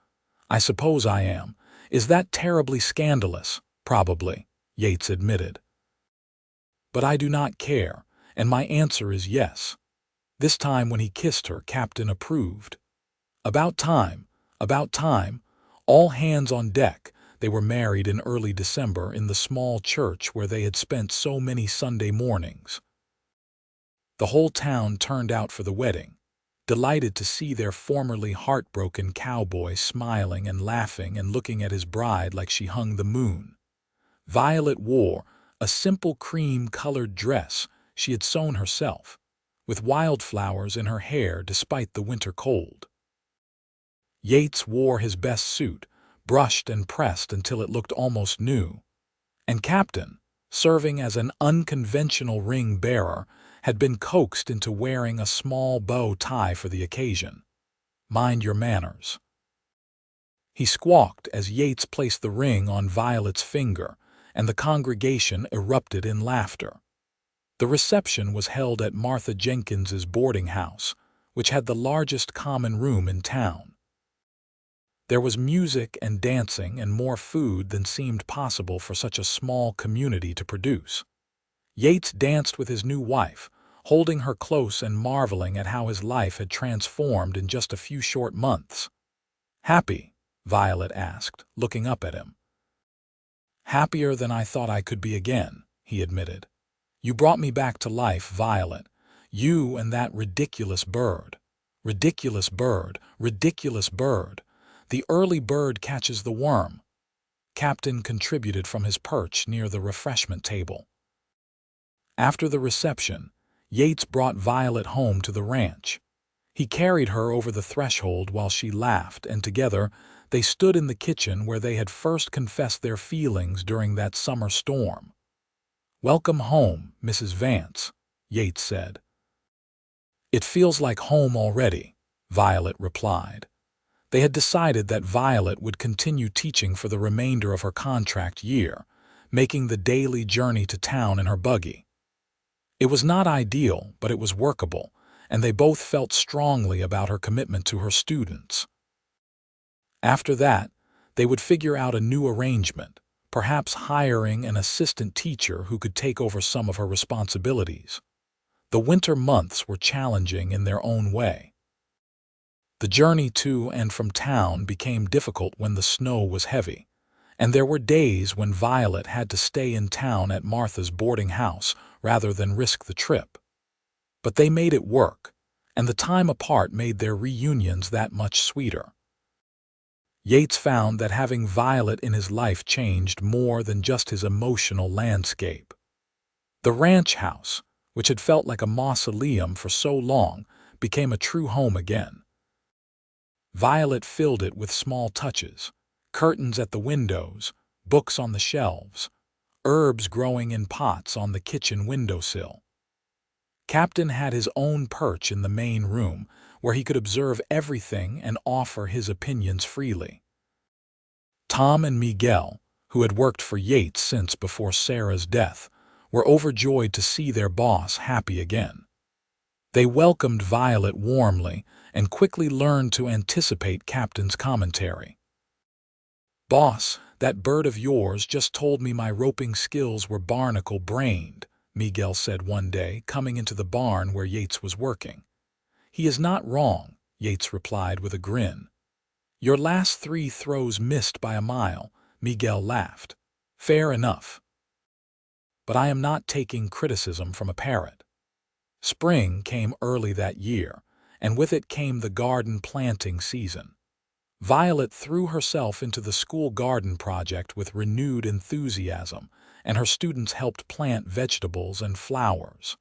"I suppose I am. Is that terribly scandalous?" "Probably," Yates admitted. "But I do not care, and my answer is yes." This time when he kissed her, Captain approved. About time, about time, all hands on deck. They were married in early December in the small church where they had spent so many Sunday mornings. The whole town turned out for the wedding, delighted to see their formerly heartbroken cowboy smiling and laughing and looking at his bride like she hung the moon. Violet wore a simple cream-colored dress she had sewn herself, with wildflowers in her hair despite the winter cold. Yates wore his best suit, brushed and pressed until it looked almost new. And Captain, serving as an unconventional ring-bearer, had been coaxed into wearing a small bow tie for the occasion. "Mind your manners," he squawked as Yates placed the ring on Violet's finger, and the congregation erupted in laughter. The reception was held at Martha Jenkins's boarding house, which had the largest common room in town. There was music and dancing and more food than seemed possible for such a small community to produce. Yates danced with his new wife, holding her close and marveling at how his life had transformed in just a few short months. "Happy?" Violet asked, looking up at him. "Happier than I thought I could be again," he admitted. "You brought me back to life, Violet. You and that ridiculous bird. Ridiculous bird, ridiculous bird. The early bird catches the worm." Captain contributed from his perch near the refreshment table. After the reception, Yates brought Violet home to the ranch. He carried her over the threshold while she laughed, and together they stood in the kitchen where they had first confessed their feelings during that summer storm. "Welcome home, Mrs. Vance," Yates said. "It feels like home already," Violet replied. They had decided that Violet would continue teaching for the remainder of her contract year, making the daily journey to town in her buggy. It was not ideal, but it was workable, and they both felt strongly about her commitment to her students. After that, they would figure out a new arrangement, perhaps hiring an assistant teacher who could take over some of her responsibilities. The winter months were challenging in their own way. The journey to and from town became difficult when the snow was heavy, and there were days when Violet had to stay in town at Martha's boarding house rather than risk the trip. But they made it work, and the time apart made their reunions that much sweeter. Yates found that having Violet in his life changed more than just his emotional landscape. The ranch house, which had felt like a mausoleum for so long, became a true home again. Violet filled it with small touches: curtains at the windows, books on the shelves, herbs growing in pots on the kitchen windowsill. Captain had his own perch in the main room, where he could observe everything and offer his opinions freely. Tom and Miguel, who had worked for Yates since before Sarah's death, were overjoyed to see their boss happy again. They welcomed Violet warmly and quickly learned to anticipate Captain's commentary. "Boss, that bird of yours just told me my roping skills were barnacle-brained," Miguel said one day, coming into the barn where Yates was working. "He is not wrong," Yates replied with a grin. "Your last 3 throws missed by a mile," Miguel laughed. "Fair enough. But I am not taking criticism from a parrot." Spring came early that year, and with it came the garden planting season. Violet threw herself into the school garden project with renewed enthusiasm, and her students helped plant vegetables and flowers.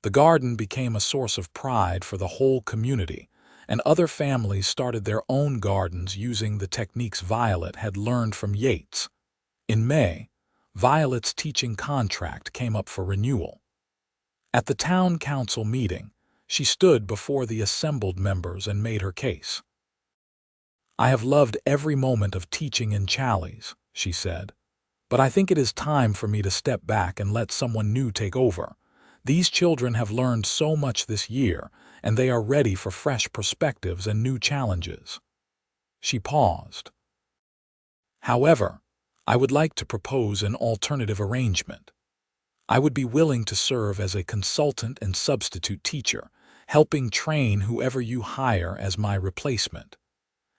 The garden became a source of pride for the whole community, and other families started their own gardens using the techniques Violet had learned from Yates. In May, Violet's teaching contract came up for renewal. At the town council meeting, she stood before the assembled members and made her case. "I have loved every moment of teaching in Challis," she said, "but I think it is time for me to step back and let someone new take over. These children have learned so much this year, and they are ready for fresh perspectives and new challenges." She paused. "However, I would like to propose an alternative arrangement. I would be willing to serve as a consultant and substitute teacher, helping train whoever you hire as my replacement.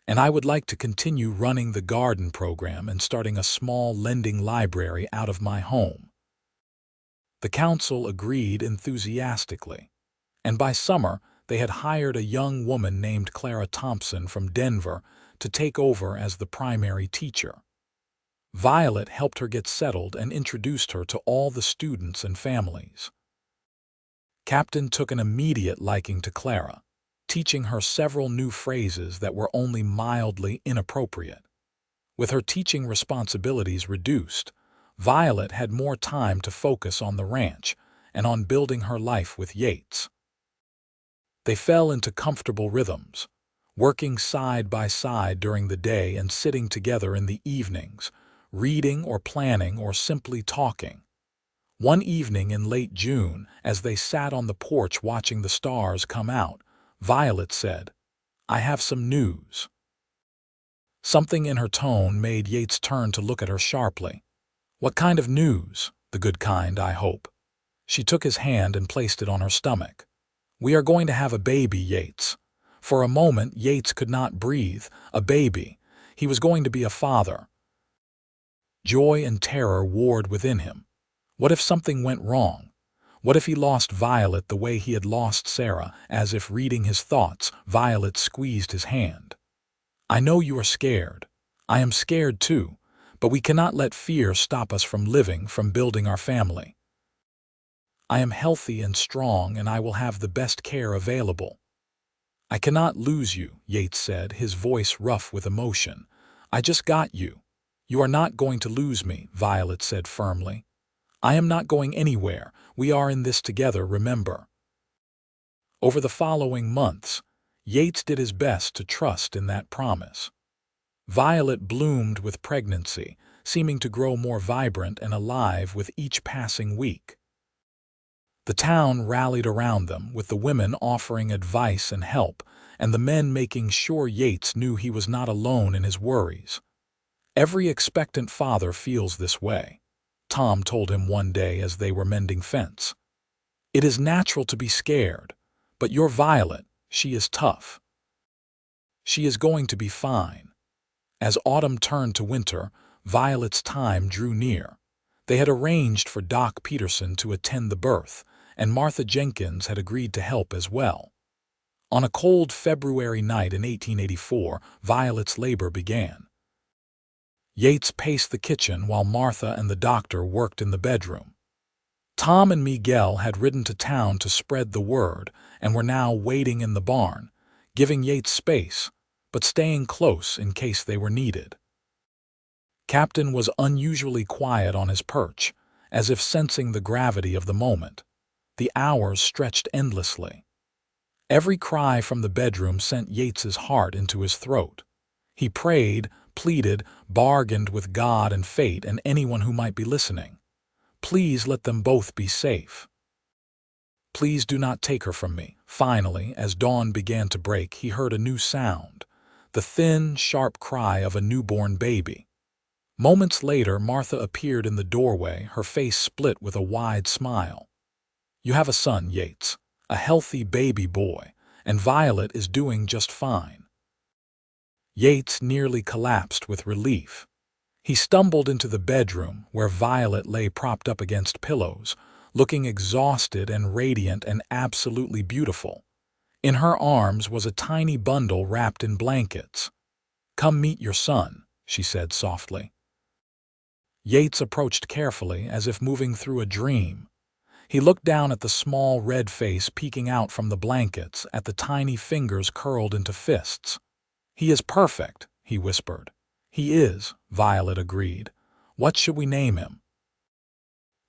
And I would like to continue running the garden program and starting a small lending library out of my home." The council agreed enthusiastically, and by summer they had hired a young woman named Clara Thompson from Denver to take over as the primary teacher. Violet helped her get settled and introduced her to all the students and families. Captain took an immediate liking to Clara, teaching her several new phrases that were only mildly inappropriate. With her teaching responsibilities reduced, Violet had more time to focus on the ranch and on building her life with Yates. They fell into comfortable rhythms, working side by side during the day and sitting together in the evenings, reading or planning or simply talking. One evening in late June, as they sat on the porch watching the stars come out, Violet said, "I have some news." Something in her tone made Yates turn to look at her sharply. "What kind of news? The good kind, I hope." She took his hand and placed it on her stomach. "We are going to have a baby, Yates." For a moment, Yates could not breathe. A baby. He was going to be a father. Joy and terror warred within him. What if something went wrong? What if he lost Violet the way he had lost Sarah? As if reading his thoughts, Violet squeezed his hand. "I know you are scared. I am scared too, but we cannot let fear stop us from living, from building our family. I am healthy and strong, and I will have the best care available." "I cannot lose you," Yates said, his voice rough with emotion. "I just got you." "You are not going to lose me," Violet said firmly. "I am not going anywhere. We are in this together, remember." Over the following months, Yates did his best to trust in that promise. Violet bloomed with pregnancy, seeming to grow more vibrant and alive with each passing week. The town rallied around them, with the women offering advice and help, and the men making sure Yates knew he was not alone in his worries. "Every expectant father feels this way," Tom told him one day as they were mending fence. "It is natural to be scared, but your Violet, she is tough. She is going to be fine." As autumn turned to winter, Violet's time drew near. They had arranged for Doc Peterson to attend the birth, and Martha Jenkins had agreed to help as well. On a cold February night in 1884, Violet's labor began. Yates paced the kitchen while Martha and the doctor worked in the bedroom. Tom and Miguel had ridden to town to spread the word and were now waiting in the barn, giving Yates space, but staying close in case they were needed. Captain was unusually quiet on his perch, as if sensing the gravity of the moment. The hours stretched endlessly. Every cry from the bedroom sent Yates's heart into his throat. He prayed, pleaded, bargained with God and fate and anyone who might be listening. Please let them both be safe. Please do not take her from me. Finally, as dawn began to break, he heard a new sound, the thin, sharp cry of a newborn baby. Moments later, Martha appeared in the doorway, her face split with a wide smile. "You have a son, Yates, a healthy baby boy, and Violet is doing just fine." Yates nearly collapsed with relief. He stumbled into the bedroom where Violet lay propped up against pillows, looking exhausted and radiant and absolutely beautiful. In her arms was a tiny bundle wrapped in blankets. "Come meet your son," she said softly. Yates approached carefully, as if moving through a dream. He looked down at the small red face peeking out from the blankets, at the tiny fingers curled into fists. "He is perfect," he whispered. "He is," Violet agreed. "What should we name him?"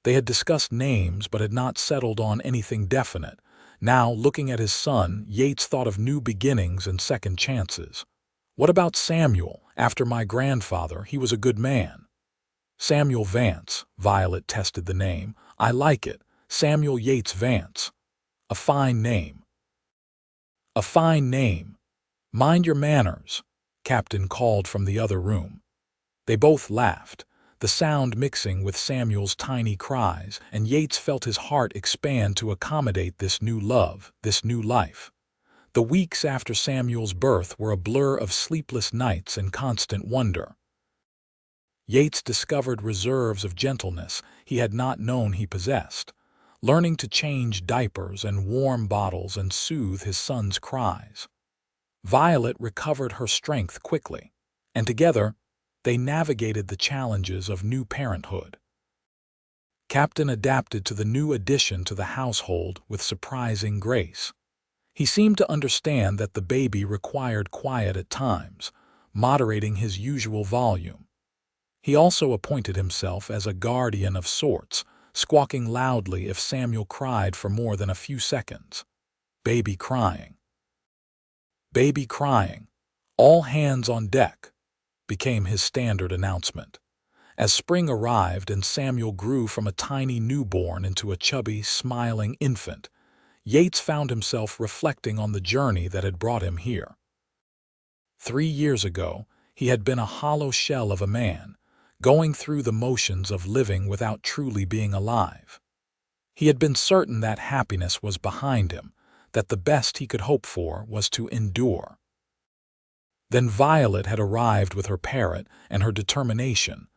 They had discussed names but had not settled on anything definite. Now, looking at his son, Yates thought of new beginnings and second chances. "What about Samuel? After my grandfather, he was a good man." "Samuel Vance," Violet tested the name. "I like it. Samuel Yates Vance. A fine name." "A fine name. Mind your manners," Captain called from the other room. They both laughed. the sound mixing with Samuel's tiny cries, and Yates felt his heart expand to accommodate this new love, this new life. The weeks after Samuel's birth were a blur of sleepless nights and constant wonder. Yates discovered reserves of gentleness he had not known he possessed, learning to change diapers and warm bottles and soothe his son's cries. Violet recovered her strength quickly, and together they navigated the challenges of new parenthood. Captain adapted to the new addition to the household with surprising grace. He seemed to understand that the baby required quiet at times, moderating his usual volume. He also appointed himself as a guardian of sorts, squawking loudly if Samuel cried for more than a few seconds. Baby crying. Baby crying. All hands on deck, became his standard announcement. As spring arrived and Samuel grew from a tiny newborn into a chubby, smiling infant, Yates found himself reflecting on the journey that had brought him here. 3 years ago, he had been a hollow shell of a man, going through the motions of living without truly being alive. He had been certain that happiness was behind him, that the best he could hope for was to endure. Then Violet had arrived with her Parrot and her determination,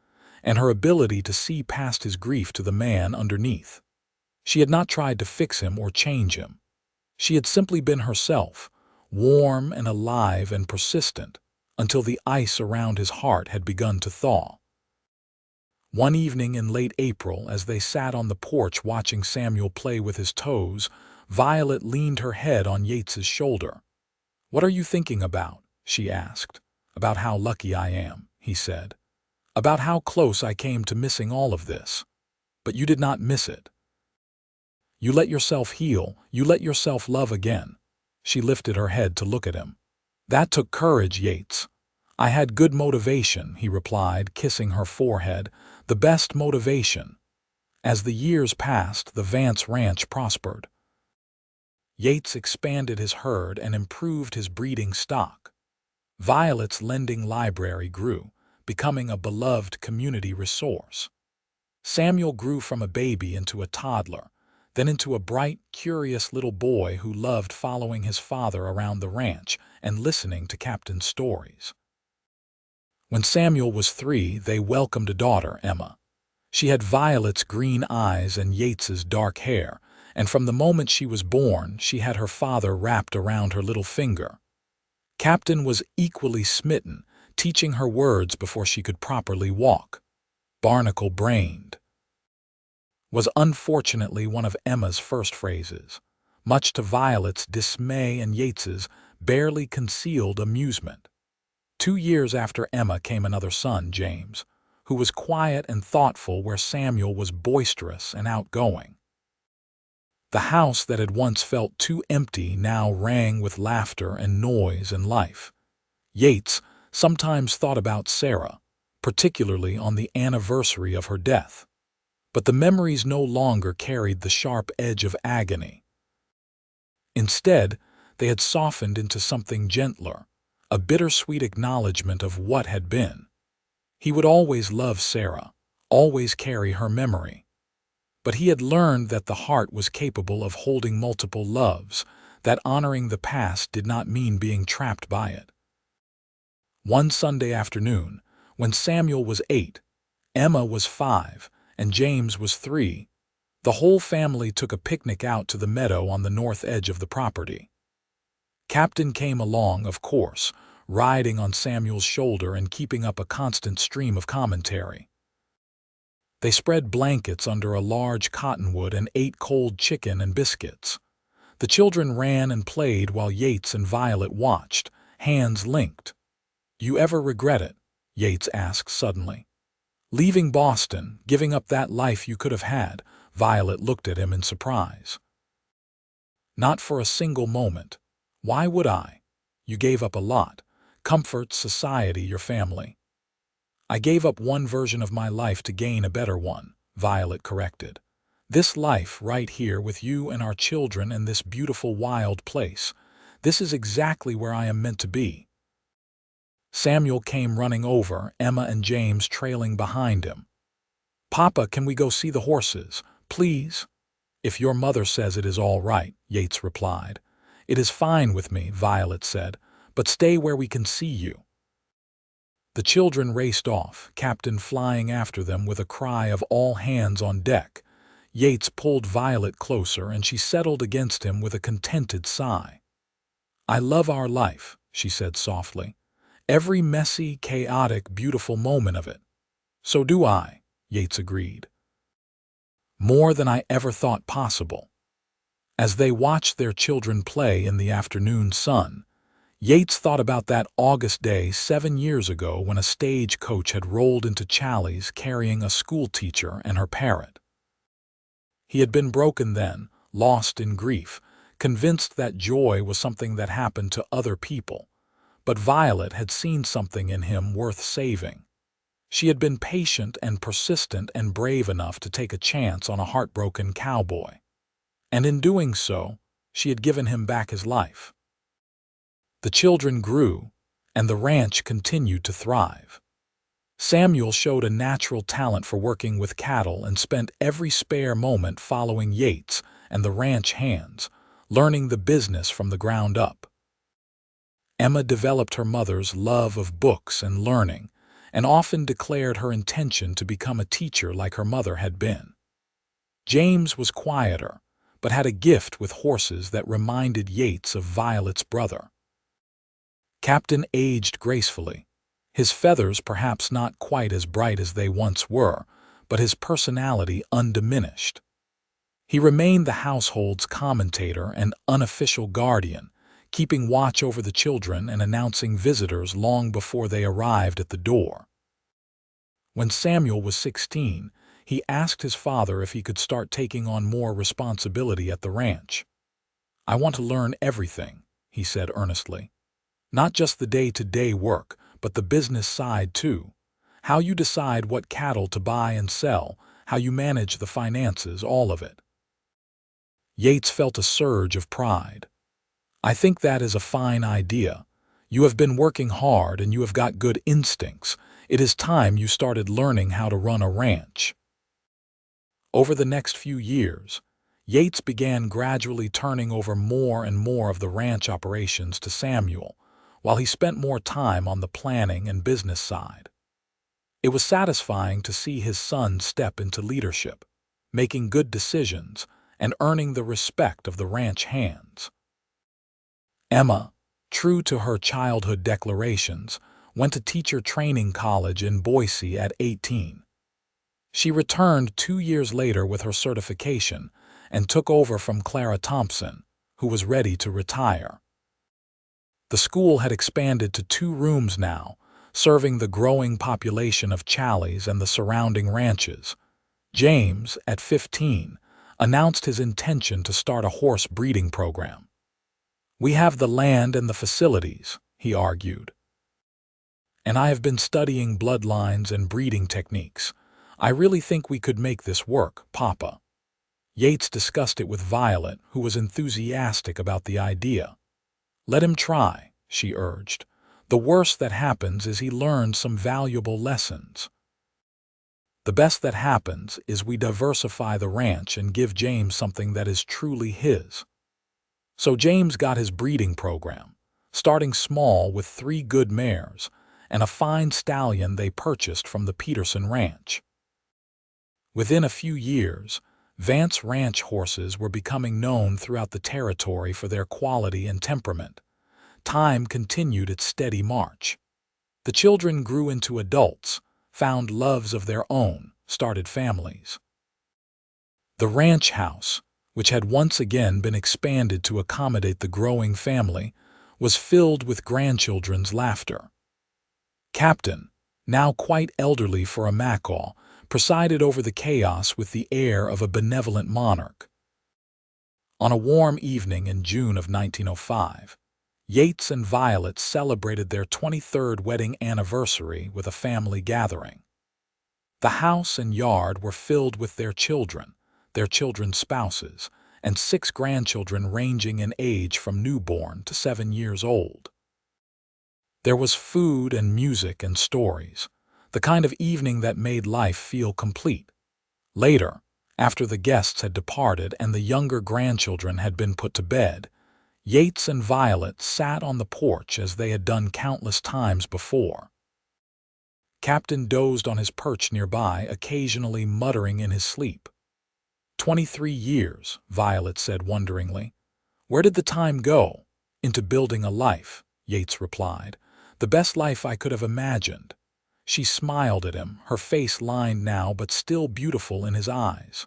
and her ability to see past his grief to the man underneath. She had not tried to fix him or change him. She had simply been herself, warm and alive and persistent, until the ice around his heart had begun to thaw. One evening in late April, as they sat on the porch watching Samuel play with his toes, Violet leaned her head on Yates's shoulder. "What are you thinking about?" she asked. "About how lucky I am," he said. "About how close I came to missing all of this. But you did not miss it. You let yourself heal, you let yourself love again." She lifted her head to look at him. "That took courage, Yates." "I had good motivation," he replied, kissing her forehead, "the best motivation." As the years passed, the Vance ranch prospered. Yates expanded his herd and improved his breeding stock. Violet's lending library grew, becoming a beloved community resource. Samuel grew from a baby into a toddler, then into a bright, curious little boy who loved following his father around the ranch and listening to Captain's stories. When Samuel was 3, they welcomed a daughter, Emma. She had Violet's green eyes and Yates's dark hair, and from the moment she was born, she had her father wrapped around her little finger. Captain was equally smitten, teaching her words before she could properly walk. "Barnacle-brained" was unfortunately one of Emma's first phrases, much to Violet's dismay and Yates's barely concealed amusement. 2 years after Emma came another son, James, who was quiet and thoughtful where Samuel was boisterous and outgoing. The house that had once felt too empty now rang with laughter and noise and life. Yates sometimes thought about Sarah, particularly on the anniversary of her death. But the memories no longer carried the sharp edge of agony. Instead, they had softened into something gentler, a bittersweet acknowledgement of what had been. He would always love Sarah, always carry her memory. But he had learned that the heart was capable of holding multiple loves, that honoring the past did not mean being trapped by it. One Sunday afternoon, when Samuel was 8, Emma was 5, and James was 3, the whole family took a picnic out to the meadow on the north edge of the property. Captain came along, of course, riding on Samuel's shoulder and keeping up a constant stream of commentary. They spread blankets under a large cottonwood and ate cold chicken and biscuits. The children ran and played while Yates and Violet watched, hands linked. "You ever regret it?" Yates asked suddenly. "Leaving Boston, giving up that life you could have had?" Violet looked at him in surprise. "Not for a single moment. Why would I? You gave up a lot. Comfort, society, your family." "I gave up one version of my life to gain a better one," Violet corrected. "This life right here with you and our children and this beautiful wild place. This is exactly where I am meant to be." Samuel came running over, Emma and James trailing behind him. "Papa, can we go see the horses, please?" "If your mother says it is all right," Yates replied. "It is fine with me," Violet said, "but stay where we can see you." The children raced off, Captain flying after them with a cry of "all hands on deck." Yates pulled Violet closer, and she settled against him with a contented sigh. "I love our life," she said softly. "Every messy, chaotic, beautiful moment of it." "So do I," Yates agreed. "More than I ever thought possible." As they watched their children play in the afternoon sun, Yates thought about that August day 7 years ago when a stagecoach had rolled into Challis carrying a schoolteacher and her parrot. He had been broken then, lost in grief, convinced that joy was something that happened to other people. But Violet had seen something in him worth saving. She had been patient and persistent and brave enough to take a chance on a heartbroken cowboy. And in doing so, she had given him back his life. The children grew, and the ranch continued to thrive. Samuel showed a natural talent for working with cattle and spent every spare moment following Yates and the ranch hands, learning the business from the ground up. Emma developed her mother's love of books and learning, and often declared her intention to become a teacher like her mother had been. James was quieter, but had a gift with horses that reminded Yates of Violet's brother. Captain aged gracefully, his feathers perhaps not quite as bright as they once were, but his personality undiminished. He remained the household's commentator and unofficial guardian, keeping watch over the children and announcing visitors long before they arrived at the door. When Samuel was 16, he asked his father if he could start taking on more responsibility at the ranch. "I want to learn everything," he said earnestly. "Not just the day-to-day work, but the business side too. How you decide what cattle to buy and sell, how you manage the finances, all of it." Yates felt a surge of pride. "I think that is a fine idea. You have been working hard and you have got good instincts. It is time you started learning how to run a ranch." Over the next few years, Yates began gradually turning over more and more of the ranch operations to Samuel, while he spent more time on the planning and business side. It was satisfying to see his son step into leadership, making good decisions and earning the respect of the ranch hands. Emma, true to her childhood declarations, went to teacher training college in Boise at 18. She returned 2 years later with her certification and took over from Clara Thompson, who was ready to retire. The school had expanded to 2 rooms now, serving the growing population of Challis and the surrounding ranches. James, at 15, announced his intention to start a horse breeding program. "We have the land and the facilities," he argued. "And I have been studying bloodlines and breeding techniques. I really think we could make this work, Papa." Yates discussed it with Violet, who was enthusiastic about the idea. "Let him try," she urged. "The worst that happens is he learns some valuable lessons. The best that happens is we diversify the ranch and give James something that is truly his." So James got his breeding program, starting small with 3 good mares and a fine stallion they purchased from the Peterson Ranch. Within a few years, Vance Ranch horses were becoming known throughout the territory for their quality and temperament. Time continued its steady march. The children grew into adults, found loves of their own, started families. The ranch house, which had once again been expanded to accommodate the growing family, was filled with grandchildren's laughter. Captain, now quite elderly for a macaw, presided over the chaos with the air of a benevolent monarch. On a warm evening in June of 1905, Yates and Violet celebrated their 23rd wedding anniversary with a family gathering. The house and yard were filled with their children's spouses, and 6 grandchildren ranging in age from newborn to 7 years old. There was food and music and stories, the kind of evening that made life feel complete. Later, after the guests had departed and the younger grandchildren had been put to bed, Yates and Violet sat on the porch as they had done countless times before. Captain dozed on his perch nearby, occasionally muttering in his sleep. 23 years, Violet said wonderingly. Where did the time go? Into building a life, Yates replied. The best life I could have imagined. She smiled at him, her face lined now but still beautiful in his eyes.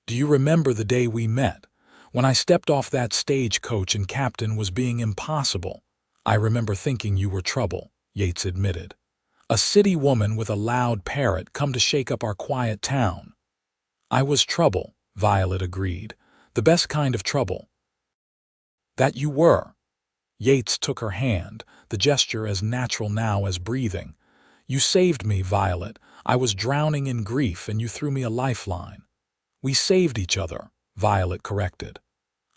Do you remember the day we met? When I stepped off that stagecoach and Captain was being impossible. I remember thinking you were trouble, Yates admitted. A city woman with a loud parrot come to shake up our quiet town. I was trouble, Violet agreed. The best kind of trouble. That you were. Yates took her hand, the gesture as natural now as breathing. You saved me, Violet. I was drowning in grief and you threw me a lifeline. We saved each other, Violet corrected.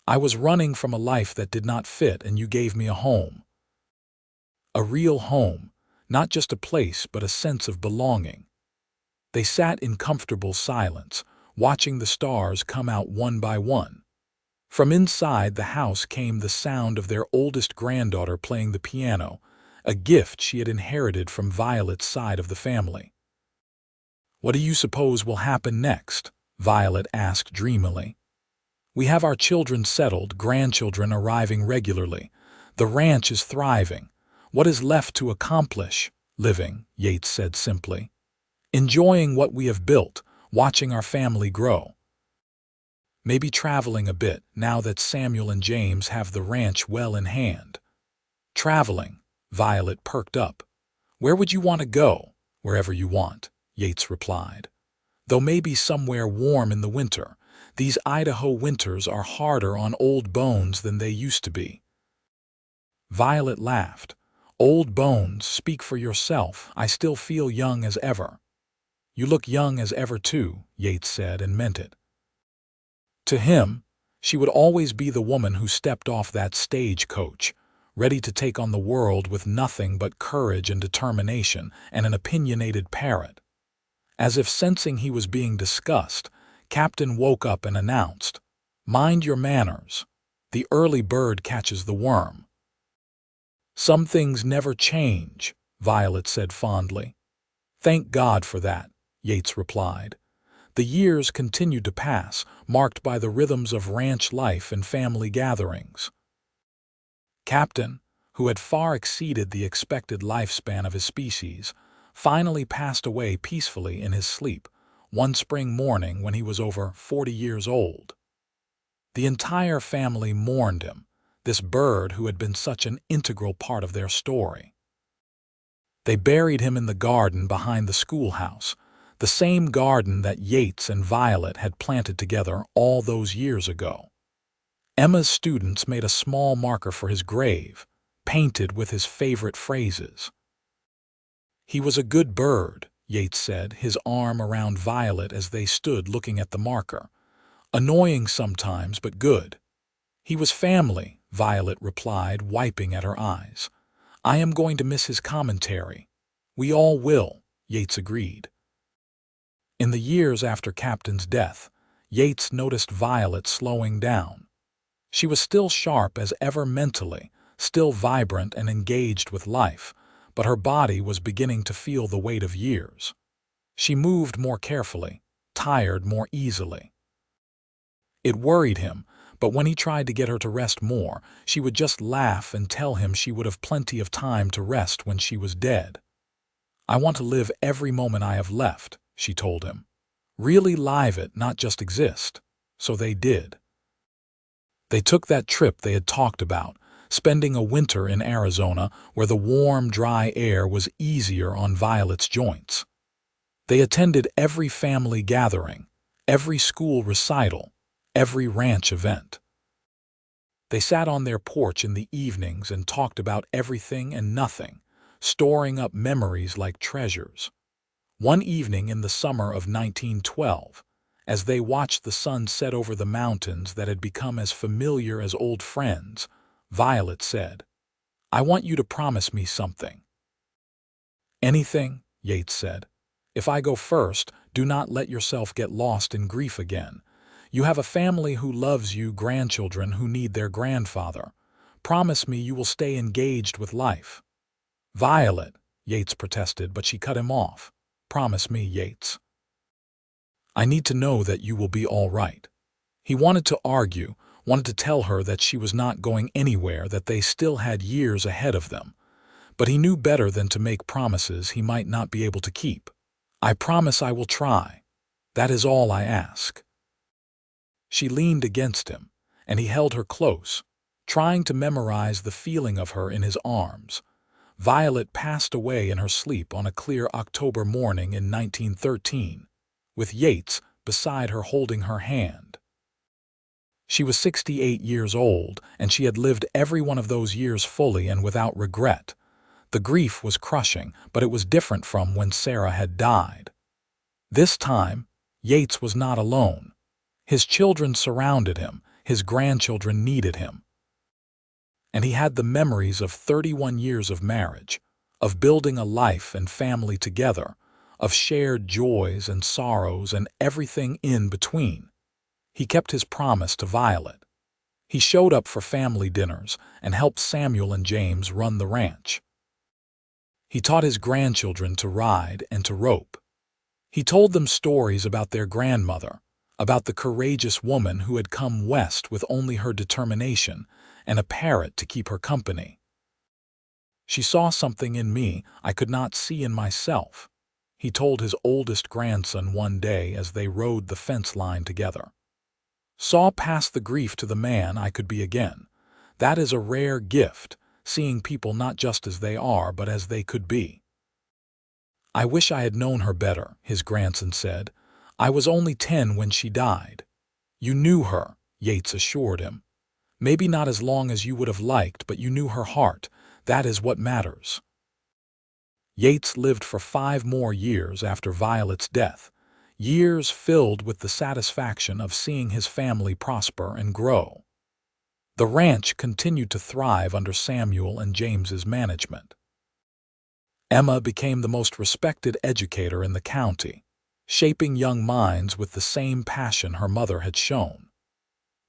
I was running from a life that did not fit and you gave me a home. A real home, not just a place but a sense of belonging. They sat in comfortable silence, watching the stars come out one by one. From inside the house came the sound of their oldest granddaughter playing the piano, a gift she had inherited from Violet's side of the family. What do you suppose will happen next? Violet asked dreamily. We have our children settled, grandchildren arriving regularly. The ranch is thriving. What is left to accomplish? Living, Yates said simply. Enjoying what we have built, watching our family grow. Maybe traveling a bit, now that Samuel and James have the ranch well in hand. Traveling, Violet perked up. Where would you want to go? Wherever you want, Yates replied. Though maybe somewhere warm in the winter. These Idaho winters are harder on old bones than they used to be. Violet laughed. Old bones, speak for yourself. I still feel young as ever. You look young as ever too, Yates said and meant it. To him, she would always be the woman who stepped off that stagecoach, ready to take on the world with nothing but courage and determination and an opinionated parrot. As if sensing he was being discussed, Captain woke up and announced, Mind your manners. The early bird catches the worm. Some things never change, Violet said fondly. Thank God for that, Yates replied. The years continued to pass, marked by the rhythms of ranch life and family gatherings. Captain, who had far exceeded the expected lifespan of his species, finally passed away peacefully in his sleep, one spring morning when he was over 40 years old. The entire family mourned him, this bird who had been such an integral part of their story. They buried him in the garden behind the schoolhouse, the same garden that Yates and Violet had planted together all those years ago. Emma's students made a small marker for his grave, painted with his favorite phrases. He was a good bird, Yates said, his arm around Violet as they stood looking at the marker. Annoying sometimes, but good. He was family, Violet replied, wiping at her eyes. I am going to miss his commentary. We all will, Yates agreed. In the years after Captain's death, Yates noticed Violet slowing down. She was still sharp as ever mentally, still vibrant and engaged with life, but her body was beginning to feel the weight of years. She moved more carefully, tired more easily. It worried him, but when he tried to get her to rest more, she would just laugh and tell him she would have plenty of time to rest when she was dead. I want to live every moment I have left, she told him. Really live it, not just exist. So they did. They took that trip they had talked about, spending a winter in Arizona where the warm, dry air was easier on Violet's joints. They attended every family gathering, every school recital, every ranch event. They sat on their porch in the evenings and talked about everything and nothing, storing up memories like treasures. One evening in the summer of 1912, as they watched the sun set over the mountains that had become as familiar as old friends, Violet said, I want you to promise me something. Anything, Yates said. If I go first, do not let yourself get lost in grief again. You have a family who loves you, grandchildren who need their grandfather. Promise me you will stay engaged with life." "Violet," Yates protested, but she cut him off. "Promise me, Yates. I need to know that you will be all right." He wanted to argue, wanted to tell her that she was not going anywhere, that they still had years ahead of them. But he knew better than to make promises he might not be able to keep. "I promise I will try. That is all I ask." She leaned against him, and he held her close, trying to memorize the feeling of her in his arms. Violet passed away in her sleep on a clear October morning in 1913, with Yates beside her holding her hand. She was 68 years old, and she had lived every one of those years fully and without regret. The grief was crushing, but it was different from when Sarah had died. This time, Yates was not alone. His children surrounded him, his grandchildren needed him. And he had the memories of 31 years of marriage, of building a life and family together, of shared joys and sorrows and everything in between. He kept his promise to Violet. He showed up for family dinners and helped Samuel and James run the ranch. He taught his grandchildren to ride and to rope. He told them stories about their grandmother, about the courageous woman who had come west with only her determination and a parrot to keep her company. "She saw something in me I could not see in myself," he told his oldest grandson one day as they rode the fence line together. "Saw past the grief to the man I could be again. That is a rare gift, seeing people not just as they are but as they could be." "I wish I had known her better," his grandson said. "I was only 10 when she died." "You knew her," Yates assured him. "Maybe not as long as you would have liked, but you knew her heart. That is what matters." Yates lived for 5 more years after Violet's death, years filled with the satisfaction of seeing his family prosper and grow. The ranch continued to thrive under Samuel and James's management. Emma became the most respected educator in the county, shaping young minds with the same passion her mother had shown.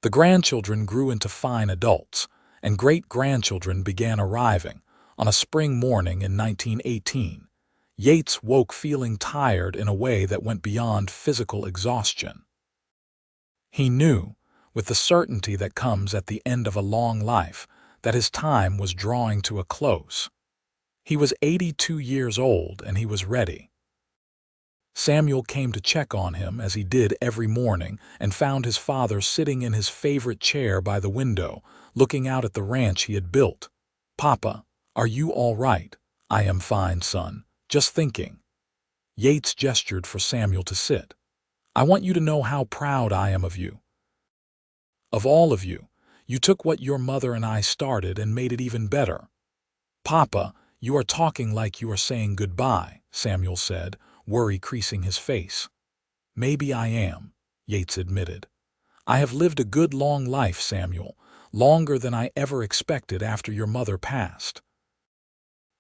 The grandchildren grew into fine adults, and great-grandchildren began arriving. On a spring morning in 1918, Yates woke feeling tired in a way that went beyond physical exhaustion. He knew, with the certainty that comes at the end of a long life, that his time was drawing to a close. He was 82 years old, and he was ready. Samuel came to check on him, as he did every morning, and found his father sitting in his favorite chair by the window, looking out at the ranch he had built. "Papa, are you all right?" "I am fine, son. Just thinking." Yates gestured for Samuel to sit. "I want you to know how proud I am of you. Of all of you. You took what your mother and I started and made it even better." "Papa, you are talking like you are saying goodbye," Samuel said, worry creasing his face. "Maybe I am," Yates admitted. "I have lived a good long life, Samuel, longer than I ever expected after your mother passed.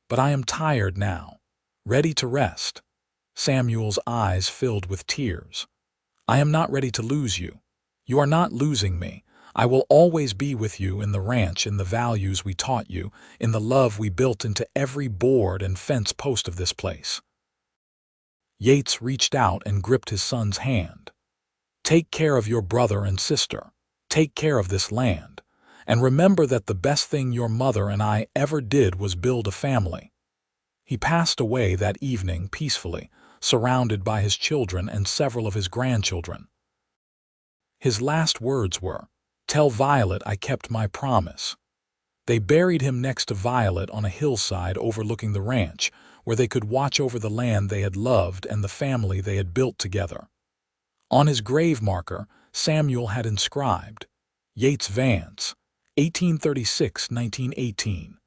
But I am tired now, ready to rest." Samuel's eyes filled with tears. "I am not ready to lose you. You are not losing me. I will always be with you in the ranch, in the values we taught you, in the love we built into every board and fence post of this place." Yates reached out and gripped his son's hand. "Take care of your brother and sister. Take care of this land. And remember that the best thing your mother and I ever did was build a family." He passed away that evening peacefully, surrounded by his children and several of his grandchildren. His last words were, "Tell Violet I kept my promise." They buried him next to Violet on a hillside overlooking the ranch, where they could watch over the land they had loved and the family they had built together. On his grave marker, Samuel had inscribed, "Yates Vance, 1836–1918.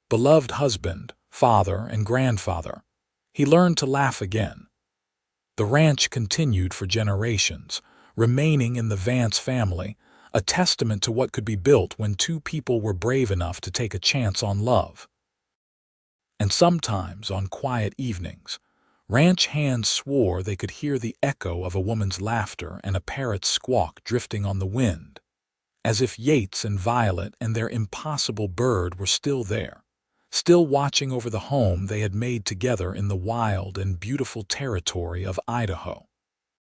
Beloved husband, father, and grandfather." He learned to laugh again. The ranch continued for generations, remaining in the Vance family, a testament to what could be built when 2 people were brave enough to take a chance on love. And sometimes, on quiet evenings, Ranch hands swore they could hear the echo of a woman's laughter and a parrot's squawk drifting on the wind, as if Yates and Violet and their impossible bird were still there, still watching over the home they had made together in the wild and beautiful territory of Idaho.